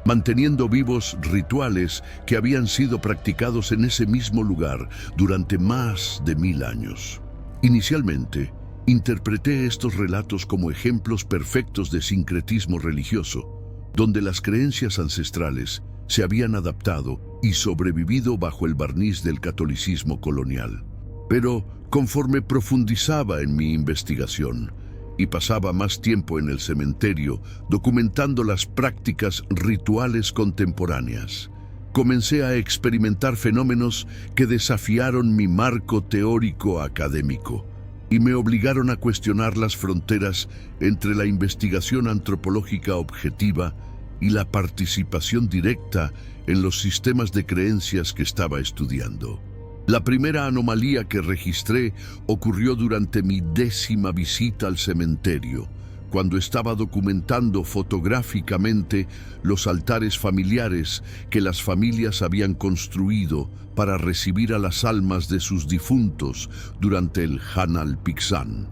manteniendo vivos rituales que habían sido practicados en ese mismo lugar durante más de 1000 años. Inicialmente, interpreté estos relatos como ejemplos perfectos de sincretismo religioso, donde las creencias ancestrales se habían adaptado y sobrevivido bajo el barniz del catolicismo colonial. Pero conforme profundizaba en mi investigación y pasaba más tiempo en el cementerio documentando las prácticas rituales contemporáneas, comencé a experimentar fenómenos que desafiaron mi marco teórico académico y me obligaron a cuestionar las fronteras entre la investigación antropológica objetiva y la participación directa en los sistemas de creencias que estaba estudiando. La primera anomalía que registré ocurrió durante mi 10ª visita al cementerio, cuando estaba documentando fotográficamente los altares familiares que las familias habían construido para recibir a las almas de sus difuntos durante el Hanal Pixán.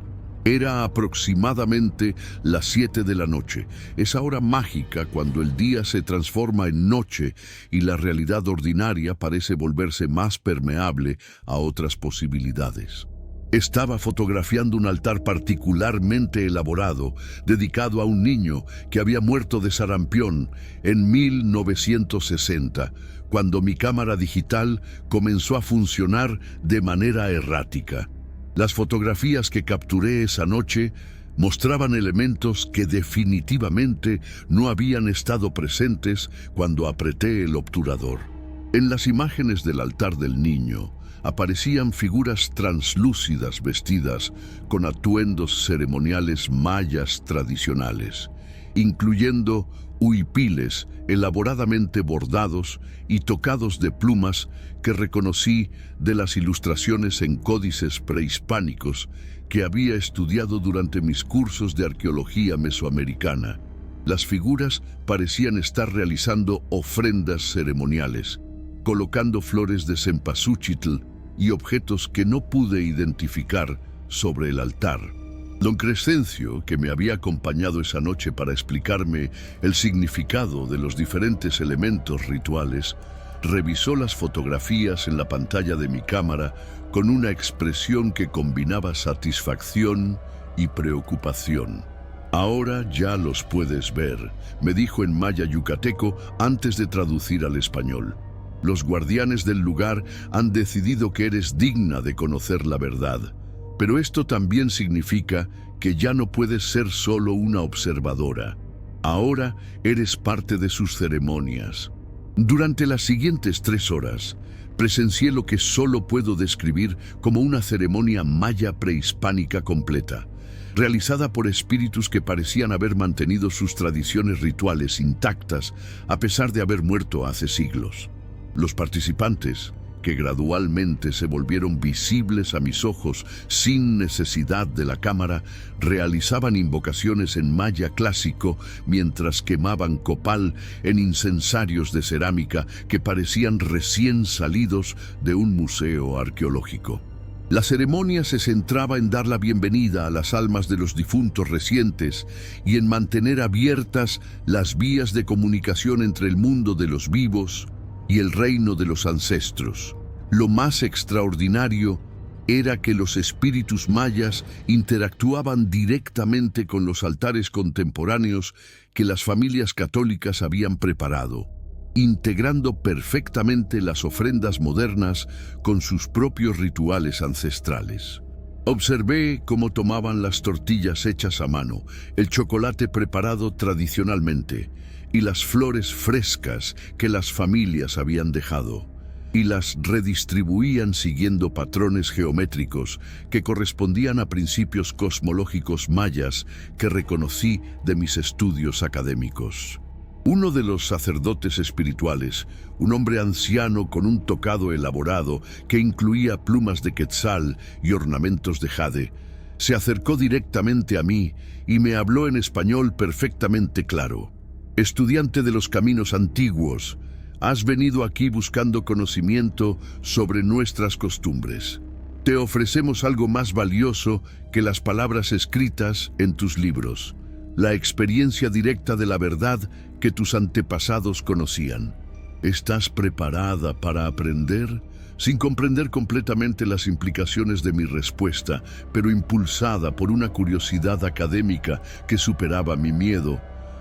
Era aproximadamente las 7 de la noche, esa hora mágica cuando el día se transforma en noche y la realidad ordinaria parece volverse más permeable a otras posibilidades. Estaba fotografiando un altar particularmente elaborado, dedicado a un niño que había muerto de sarampión en 1960, cuando mi cámara digital comenzó a funcionar de manera errática. Las fotografías que capturé esa noche mostraban elementos que definitivamente no habían estado presentes cuando apreté el obturador. En las imágenes del altar del niño aparecían figuras translúcidas vestidas con atuendos ceremoniales mayas tradicionales, incluyendo huipiles elaboradamente bordados y tocados de plumas que reconocí de las ilustraciones en códices prehispánicos que había estudiado durante mis cursos de arqueología mesoamericana. Las figuras parecían estar realizando ofrendas ceremoniales, colocando flores de cempasúchitl y objetos que no pude identificar sobre el altar. Don Crescencio, que me había acompañado esa noche para explicarme el significado de los diferentes elementos rituales, revisó las fotografías en la pantalla de mi cámara con una expresión que combinaba satisfacción y preocupación. «Ahora ya los puedes ver», me dijo en maya yucateco antes de traducir al español. «Los guardianes del lugar han decidido que eres digna de conocer la verdad. Pero esto también significa que ya no puedes ser solo una observadora. Ahora eres parte de sus ceremonias». Durante las siguientes 3 horas, presencié lo que solo puedo describir como una ceremonia maya prehispánica completa, realizada por espíritus que parecían haber mantenido sus tradiciones rituales intactas a pesar de haber muerto hace siglos. Los participantes, que gradualmente se volvieron visibles a mis ojos sin necesidad de la cámara, realizaban invocaciones en maya clásico mientras quemaban copal en incensarios de cerámica que parecían recién salidos de un museo arqueológico. La ceremonia se centraba en dar la bienvenida a las almas de los difuntos recientes y en mantener abiertas las vías de comunicación entre el mundo de los vivos y el reino de los ancestros. Lo más extraordinario era que los espíritus mayas interactuaban directamente con los altares contemporáneos que las familias católicas habían preparado, integrando perfectamente las ofrendas modernas con sus propios rituales ancestrales. Observé cómo tomaban las tortillas hechas a mano, el chocolate preparado tradicionalmente y las flores frescas que las familias habían dejado, y las redistribuían siguiendo patrones geométricos que correspondían a principios cosmológicos mayas que reconocí de mis estudios académicos. Uno de los sacerdotes espirituales, un hombre anciano con un tocado elaborado que incluía plumas de quetzal y ornamentos de jade, se acercó directamente a mí y me habló en español perfectamente claro. «Estudiante de los caminos antiguos, has venido aquí buscando conocimiento sobre nuestras costumbres. Te ofrecemos algo más valioso que las palabras escritas en tus libros, la experiencia directa de la verdad que tus antepasados conocían. ¿Estás preparada para aprender?» Sin comprender completamente las implicaciones de mi respuesta, pero impulsada por una curiosidad académica que superaba mi miedo,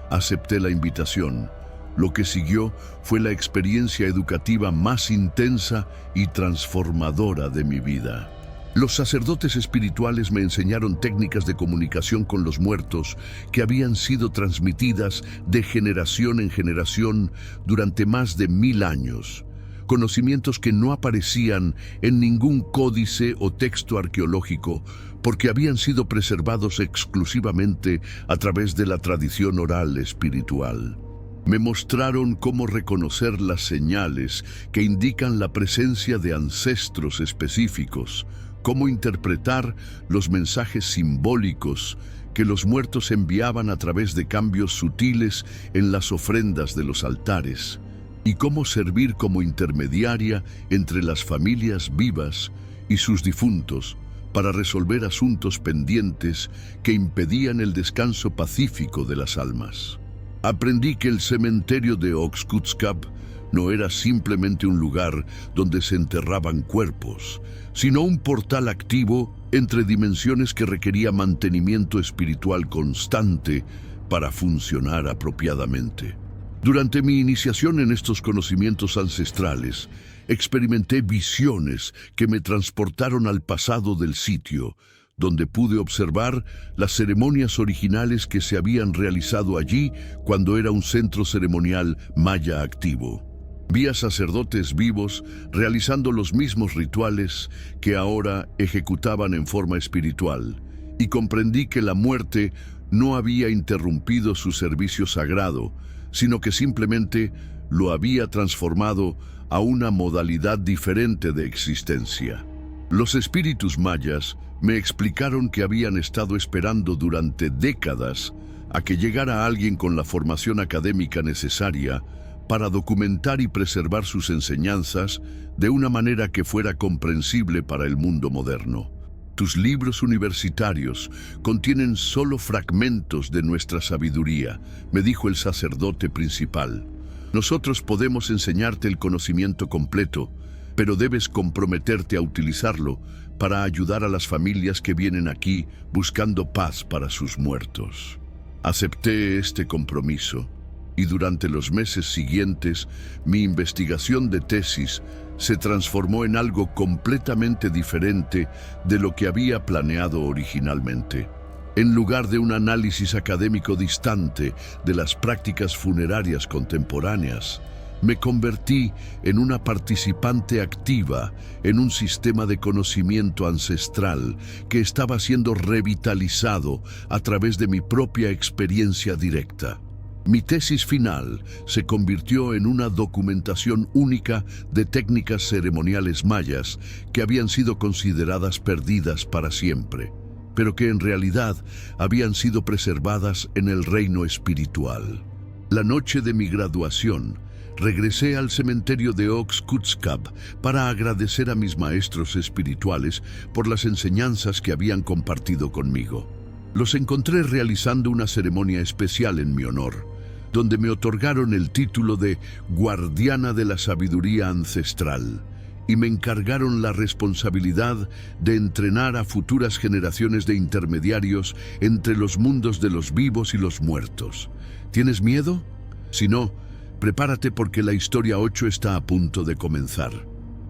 acepté la invitación. Lo que siguió fue la experiencia educativa más intensa y transformadora de mi vida. Los sacerdotes espirituales me enseñaron técnicas de comunicación con los muertos que habían sido transmitidas de generación en generación durante más de 1000 años. Conocimientos que no aparecían en ningún códice o texto arqueológico porque habían sido preservados exclusivamente a través de la tradición oral espiritual. Me mostraron cómo reconocer las señales que indican la presencia de ancestros específicos, cómo interpretar los mensajes simbólicos que los muertos enviaban a través de cambios sutiles en las ofrendas de los altares, y cómo servir como intermediaria entre las familias vivas y sus difuntos para resolver asuntos pendientes que impedían el descanso pacífico de las almas. Aprendí que el cementerio de Oxkutzcap no era simplemente un lugar donde se enterraban cuerpos, sino un portal activo entre dimensiones que requería mantenimiento espiritual constante para funcionar apropiadamente. Durante mi iniciación en estos conocimientos ancestrales, experimenté visiones que me transportaron al pasado del sitio, donde pude observar las ceremonias originales que se habían realizado allí cuando era un centro ceremonial maya activo. Vi a sacerdotes vivos realizando los mismos rituales que ahora ejecutaban en forma espiritual, y comprendí que la muerte no había interrumpido su servicio sagrado, sino que simplemente lo había transformado a una modalidad diferente de existencia. Los espíritus mayas me explicaron que habían estado esperando durante décadas a que llegara alguien con la formación académica necesaria para documentar y preservar sus enseñanzas de una manera que fuera comprensible para el mundo moderno. Tus libros universitarios contienen solo fragmentos de nuestra sabiduría, me dijo el sacerdote principal. Nosotros podemos enseñarte el conocimiento completo, pero debes comprometerte a utilizarlo para ayudar a las familias que vienen aquí buscando paz para sus muertos. Acepté este compromiso, y durante los meses siguientes, mi investigación de tesis se transformó en algo completamente diferente de lo que había planeado originalmente. En lugar de un análisis académico distante de las prácticas funerarias contemporáneas, me convertí en una participante activa en un sistema de conocimiento ancestral que estaba siendo revitalizado a través de mi propia experiencia directa. Mi tesis final se convirtió en una documentación única de técnicas ceremoniales mayas que habían sido consideradas perdidas para siempre, pero que en realidad habían sido preservadas en el reino espiritual. La noche de mi graduación, regresé al cementerio de Oxkutzcap para agradecer a mis maestros espirituales por las enseñanzas que habían compartido conmigo. Los encontré realizando una ceremonia especial en mi honor, donde me otorgaron el título de Guardiana de la Sabiduría Ancestral, y me encargaron la responsabilidad de entrenar a futuras generaciones de intermediarios entre los mundos de los vivos y los muertos. ¿Tienes miedo? Si no, prepárate porque la historia 8 está a punto de comenzar.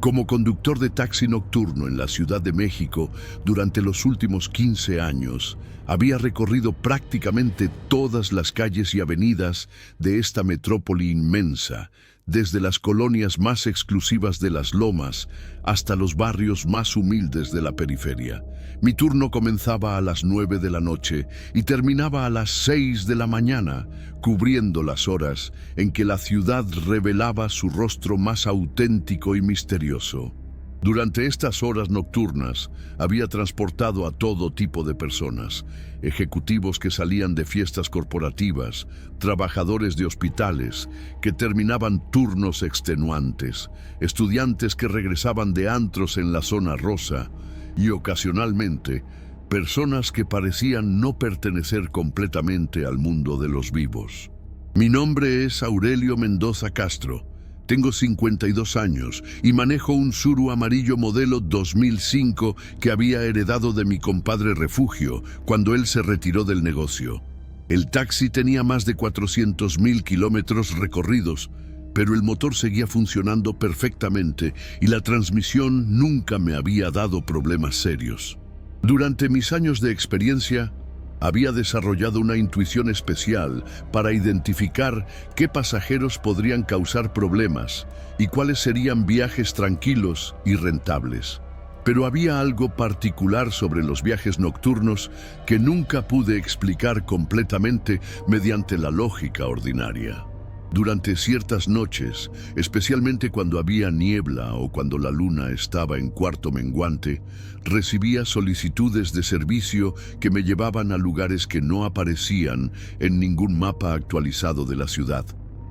Como conductor de taxi nocturno en la Ciudad de México durante los últimos 15 años, había recorrido prácticamente todas las calles y avenidas de esta metrópoli inmensa, desde las colonias más exclusivas de las lomas hasta los barrios más humildes de la periferia. Mi turno comenzaba a las 9 de la noche y terminaba a las 6 de la mañana, cubriendo las horas en que la ciudad revelaba su rostro más auténtico y misterioso. Durante estas horas nocturnas había transportado a todo tipo de personas: ejecutivos que salían de fiestas corporativas, trabajadores de hospitales que terminaban turnos extenuantes, estudiantes que regresaban de antros en la zona rosa y ocasionalmente personas que parecían no pertenecer completamente al mundo de los vivos. Mi nombre es Aurelio Mendoza Castro. Tengo 52 años y manejo un Tsuru amarillo modelo 2005 que había heredado de mi compadre Refugio cuando él se retiró del negocio. El taxi tenía más de 400,000 kilómetros recorridos, pero el motor seguía funcionando perfectamente y la transmisión nunca me había dado problemas serios. Durante mis años de experiencia, había desarrollado una intuición especial para identificar qué pasajeros podrían causar problemas y cuáles serían viajes tranquilos y rentables. Pero había algo particular sobre los viajes nocturnos que nunca pude explicar completamente mediante la lógica ordinaria. Durante ciertas noches, especialmente cuando había niebla o cuando la luna estaba en cuarto menguante, recibía solicitudes de servicio que me llevaban a lugares que no aparecían en ningún mapa actualizado de la ciudad.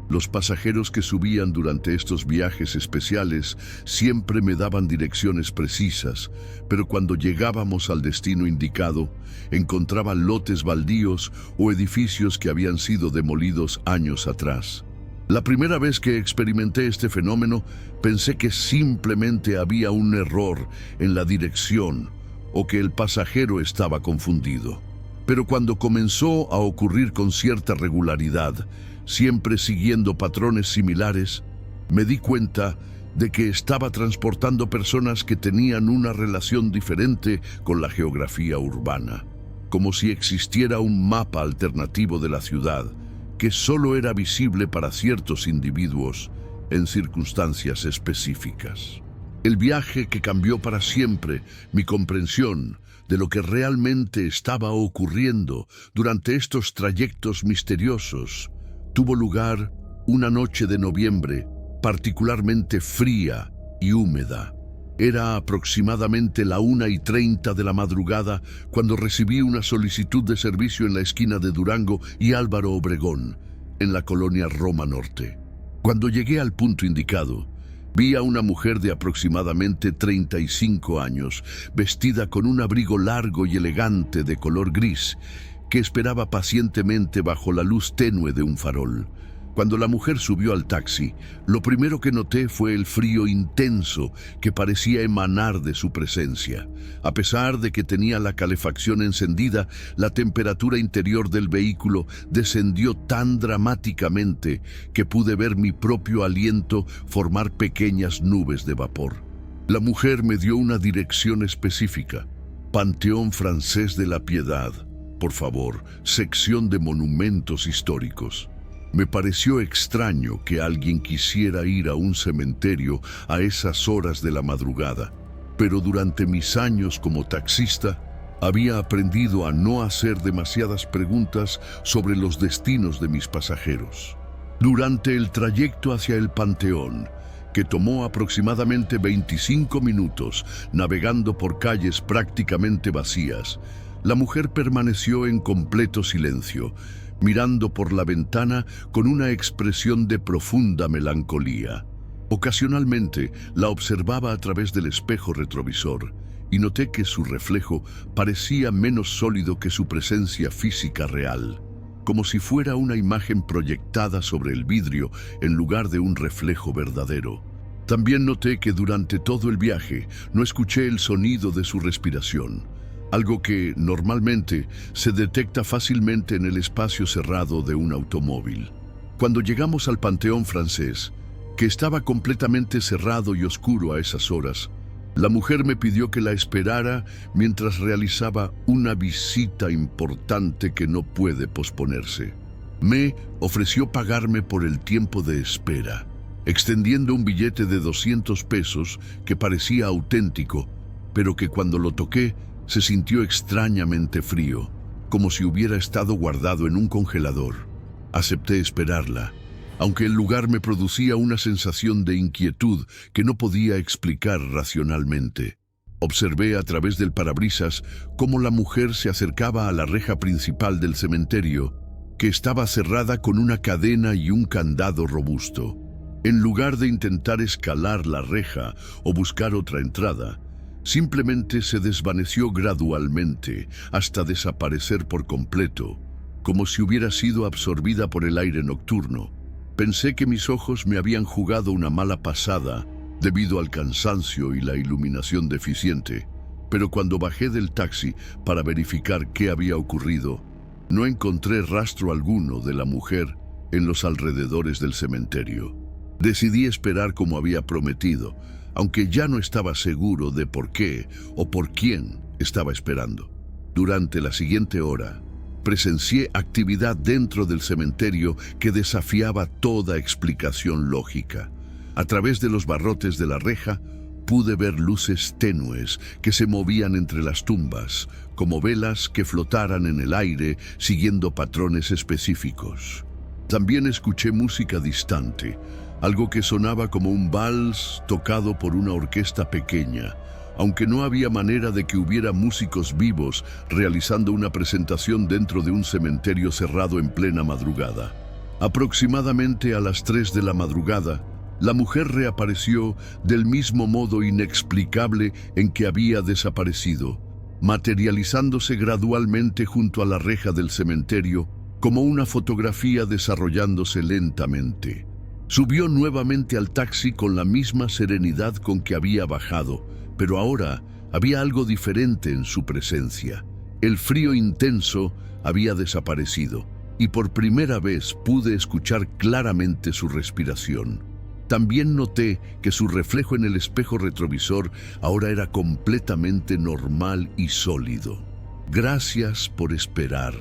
Los pasajeros que subían durante estos viajes especiales siempre me daban direcciones precisas, pero cuando llegábamos al destino indicado, encontraba lotes baldíos o edificios que habían sido demolidos años atrás. La primera vez que experimenté este fenómeno, pensé que simplemente había un error en la dirección o que el pasajero estaba confundido. Pero cuando comenzó a ocurrir con cierta regularidad, siempre siguiendo patrones similares, me di cuenta de que estaba transportando personas que tenían una relación diferente con la geografía urbana, como si existiera un mapa alternativo de la ciudad que solo era visible para ciertos individuos en circunstancias específicas. El viaje que cambió para siempre mi comprensión de lo que realmente estaba ocurriendo durante estos trayectos misteriosos tuvo lugar una noche de noviembre particularmente fría y húmeda. Era aproximadamente la 1:30 de la madrugada cuando recibí una solicitud de servicio en la esquina de Durango y Álvaro Obregón, en la colonia Roma Norte. Cuando llegué al punto indicado, vi a una mujer de aproximadamente 35 años, vestida con un abrigo largo y elegante de color gris, que esperaba pacientemente bajo la luz tenue de un farol. Cuando la mujer subió al taxi, lo primero que noté fue el frío intenso que parecía emanar de su presencia. A pesar de que tenía la calefacción encendida, la temperatura interior del vehículo descendió tan dramáticamente que pude ver mi propio aliento formar pequeñas nubes de vapor. La mujer me dio una dirección específica: Panteón Francés de la Piedad, por favor, sección de monumentos históricos. Me pareció extraño que alguien quisiera ir a un cementerio a esas horas de la madrugada, pero durante mis años como taxista había aprendido a no hacer demasiadas preguntas sobre los destinos de mis pasajeros. Durante el trayecto hacia el panteón, que tomó aproximadamente 25 minutos navegando por calles prácticamente vacías, la mujer permaneció en completo silencio, mirando por la ventana con una expresión de profunda melancolía. Ocasionalmente la observaba a través del espejo retrovisor y noté que su reflejo parecía menos sólido que su presencia física real, como si fuera una imagen proyectada sobre el vidrio en lugar de un reflejo verdadero. También noté que durante todo el viaje no escuché el sonido de su respiración, algo que normalmente se detecta fácilmente en el espacio cerrado de un automóvil. Cuando llegamos al Panteón Francés, que estaba completamente cerrado y oscuro a esas horas, la mujer me pidió que la esperara mientras realizaba una visita importante que no puede posponerse. Me ofreció pagarme por el tiempo de espera, extendiendo un billete de 200 pesos que parecía auténtico, pero que cuando lo toqué se sintió extrañamente frío, como si hubiera estado guardado en un congelador. Acepté esperarla, aunque el lugar me producía una sensación de inquietud que no podía explicar racionalmente. Observé a través del parabrisas cómo la mujer se acercaba a la reja principal del cementerio, que estaba cerrada con una cadena y un candado robusto. En lugar de intentar escalar la reja o buscar otra entrada, simplemente se desvaneció gradualmente hasta desaparecer por completo, como si hubiera sido absorbida por el aire nocturno. Pensé que mis ojos me habían jugado una mala pasada debido al cansancio y la iluminación deficiente, pero cuando bajé del taxi para verificar qué había ocurrido, no encontré rastro alguno de la mujer en los alrededores del cementerio. Decidí esperar como había prometido, aunque ya no estaba seguro de por qué o por quién estaba esperando. Durante la siguiente hora, presencié actividad dentro del cementerio que desafiaba toda explicación lógica. A través de los barrotes de la reja, pude ver luces tenues que se movían entre las tumbas, como velas que flotaran en el aire siguiendo patrones específicos. También escuché música distante, algo que sonaba como un vals tocado por una orquesta pequeña, aunque no había manera de que hubiera músicos vivos realizando una presentación dentro de un cementerio cerrado en plena madrugada. Aproximadamente a las 3 de la madrugada, la mujer reapareció del mismo modo inexplicable en que había desaparecido, materializándose gradualmente junto a la reja del cementerio como una fotografía desarrollándose lentamente. Subió nuevamente al taxi con la misma serenidad con que había bajado, pero ahora había algo diferente en su presencia. El frío intenso había desaparecido y por primera vez pude escuchar claramente su respiración. También noté que su reflejo en el espejo retrovisor ahora era completamente normal y sólido. «Gracias por esperar»,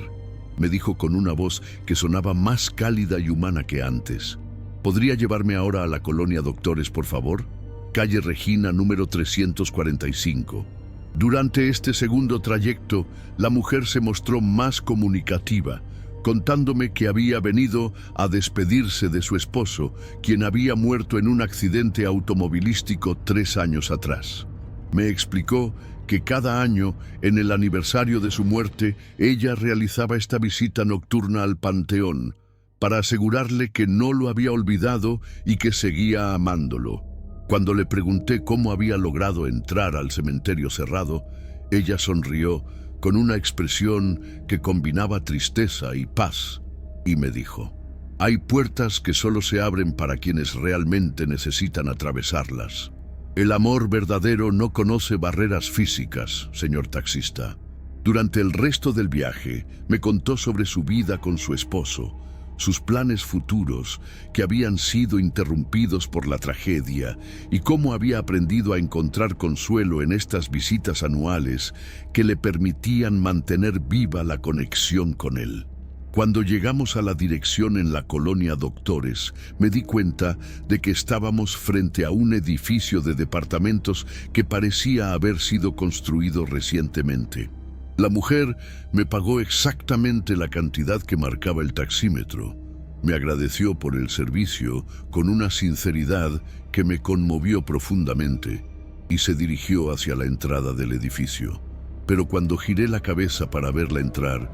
me dijo con una voz que sonaba más cálida y humana que antes. «¿Podría llevarme ahora a la colonia Doctores, por favor? Calle Regina, número 345. Durante este segundo trayecto, la mujer se mostró más comunicativa, contándome que había venido a despedirse de su esposo, quien había muerto en un accidente automovilístico 3 años atrás. Me explicó que cada año, en el aniversario de su muerte, ella realizaba esta visita nocturna al panteón, para asegurarle que no lo había olvidado y que seguía amándolo. Cuando le pregunté cómo había logrado entrar al cementerio cerrado, ella sonrió con una expresión que combinaba tristeza y paz, y me dijo: «Hay puertas que solo se abren para quienes realmente necesitan atravesarlas. El amor verdadero no conoce barreras físicas, señor taxista». Durante el resto del viaje, me contó sobre su vida con su esposo, sus planes futuros que habían sido interrumpidos por la tragedia y cómo había aprendido a encontrar consuelo en estas visitas anuales que le permitían mantener viva la conexión con él. Cuando llegamos a la dirección en la colonia Doctores, me di cuenta de que estábamos frente a un edificio de departamentos que parecía haber sido construido recientemente. La mujer me pagó exactamente la cantidad que marcaba el taxímetro. Me agradeció por el servicio con una sinceridad que me conmovió profundamente y se dirigió hacia la entrada del edificio. Pero cuando giré la cabeza para verla entrar,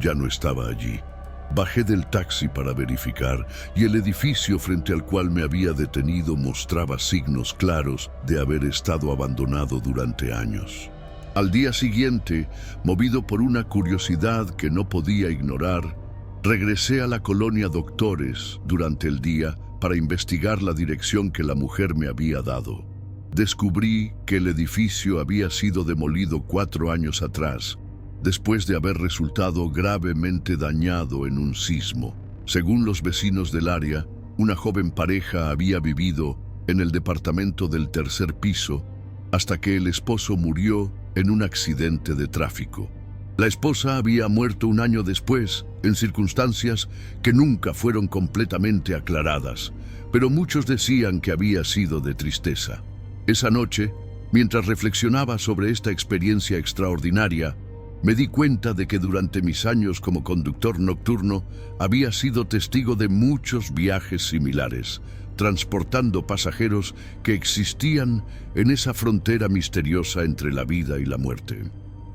ya no estaba allí. Bajé del taxi para verificar y el edificio frente al cual me había detenido mostraba signos claros de haber estado abandonado durante años. Al día siguiente, movido por una curiosidad que no podía ignorar, regresé a la colonia Doctores durante el día para investigar la dirección que la mujer me había dado. Descubrí que el edificio había sido demolido 4 años atrás, después de haber resultado gravemente dañado en un sismo. Según los vecinos del área, una joven pareja había vivido en el departamento del 3er piso hasta que el esposo murió en un accidente de tráfico. La esposa había muerto 1 año después, en circunstancias que nunca fueron completamente aclaradas, pero muchos decían que había sido de tristeza. Esa noche, mientras reflexionaba sobre esta experiencia extraordinaria, me di cuenta de que durante mis años como conductor nocturno había sido testigo de muchos viajes similares, transportando pasajeros que existían en esa frontera misteriosa entre la vida y la muerte.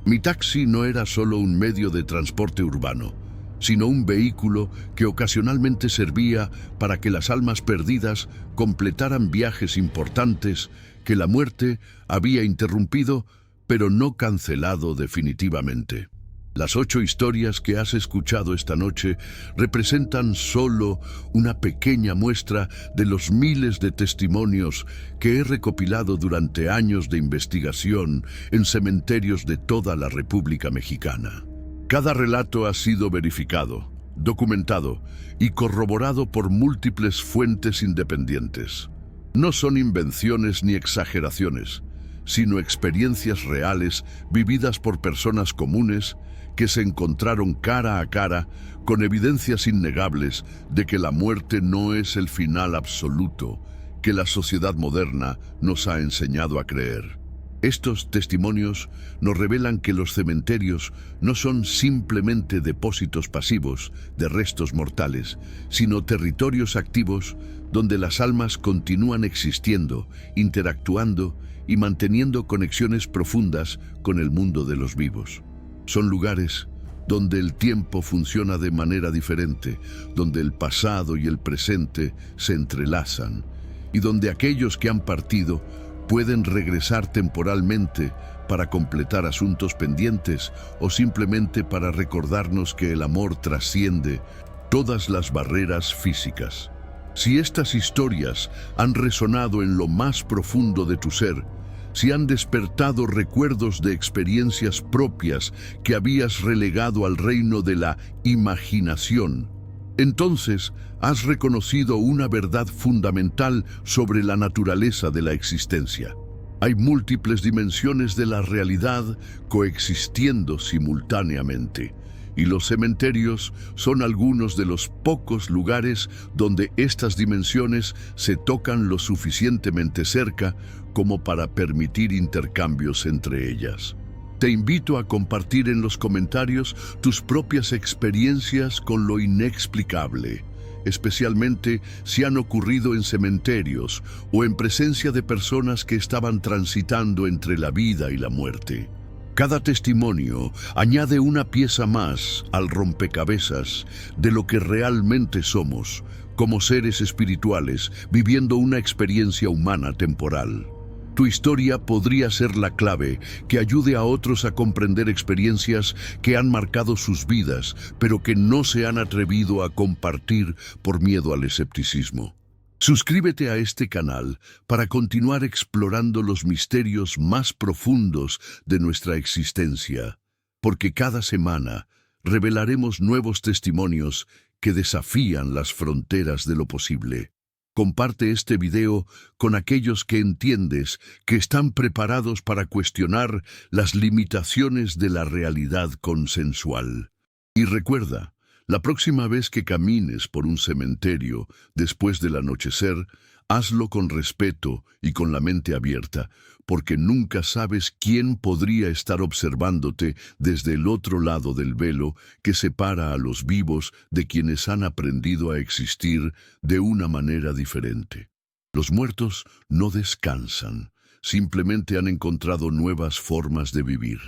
Mi taxi no era solo un medio de transporte urbano, sino un vehículo que ocasionalmente servía para que las almas perdidas completaran viajes importantes que la muerte había interrumpido, pero no cancelado definitivamente. Las 8 historias que has escuchado esta noche representan solo una pequeña muestra de los miles de testimonios que he recopilado durante años de investigación en cementerios de toda la República Mexicana. Cada relato ha sido verificado, documentado y corroborado por múltiples fuentes independientes. No son invenciones ni exageraciones, sino experiencias reales vividas por personas comunes que se encontraron cara a cara con evidencias innegables de que la muerte no es el final absoluto que la sociedad moderna nos ha enseñado a creer. Estos testimonios nos revelan que los cementerios no son simplemente depósitos pasivos de restos mortales, sino territorios activos donde las almas continúan existiendo, interactuando y manteniendo conexiones profundas con el mundo de los vivos. Son lugares donde el tiempo funciona de manera diferente, donde el pasado y el presente se entrelazan, y donde aquellos que han partido pueden regresar temporalmente para completar asuntos pendientes o simplemente para recordarnos que el amor trasciende todas las barreras físicas. Si estas historias han resonado en lo más profundo de tu ser, si han despertado recuerdos de experiencias propias que habías relegado al reino de la imaginación, entonces has reconocido una verdad fundamental sobre la naturaleza de la existencia. Hay múltiples dimensiones de la realidad coexistiendo simultáneamente, y los cementerios son algunos de los pocos lugares donde estas dimensiones se tocan lo suficientemente cerca como para permitir intercambios entre ellas. Te invito a compartir en los comentarios tus propias experiencias con lo inexplicable, especialmente si han ocurrido en cementerios o en presencia de personas que estaban transitando entre la vida y la muerte. Cada testimonio añade una pieza más al rompecabezas de lo que realmente somos, como seres espirituales viviendo una experiencia humana temporal. Tu historia podría ser la clave que ayude a otros a comprender experiencias que han marcado sus vidas, pero que no se han atrevido a compartir por miedo al escepticismo. Suscríbete a este canal para continuar explorando los misterios más profundos de nuestra existencia, porque cada semana revelaremos nuevos testimonios que desafían las fronteras de lo posible. Comparte este video con aquellos que entiendes que están preparados para cuestionar las limitaciones de la realidad consensual. Y recuerda, la próxima vez que camines por un cementerio después del anochecer, hazlo con respeto y con la mente abierta, porque nunca sabes quién podría estar observándote desde el otro lado del velo que separa a los vivos de quienes han aprendido a existir de una manera diferente. Los muertos no descansan, simplemente han encontrado nuevas formas de vivir.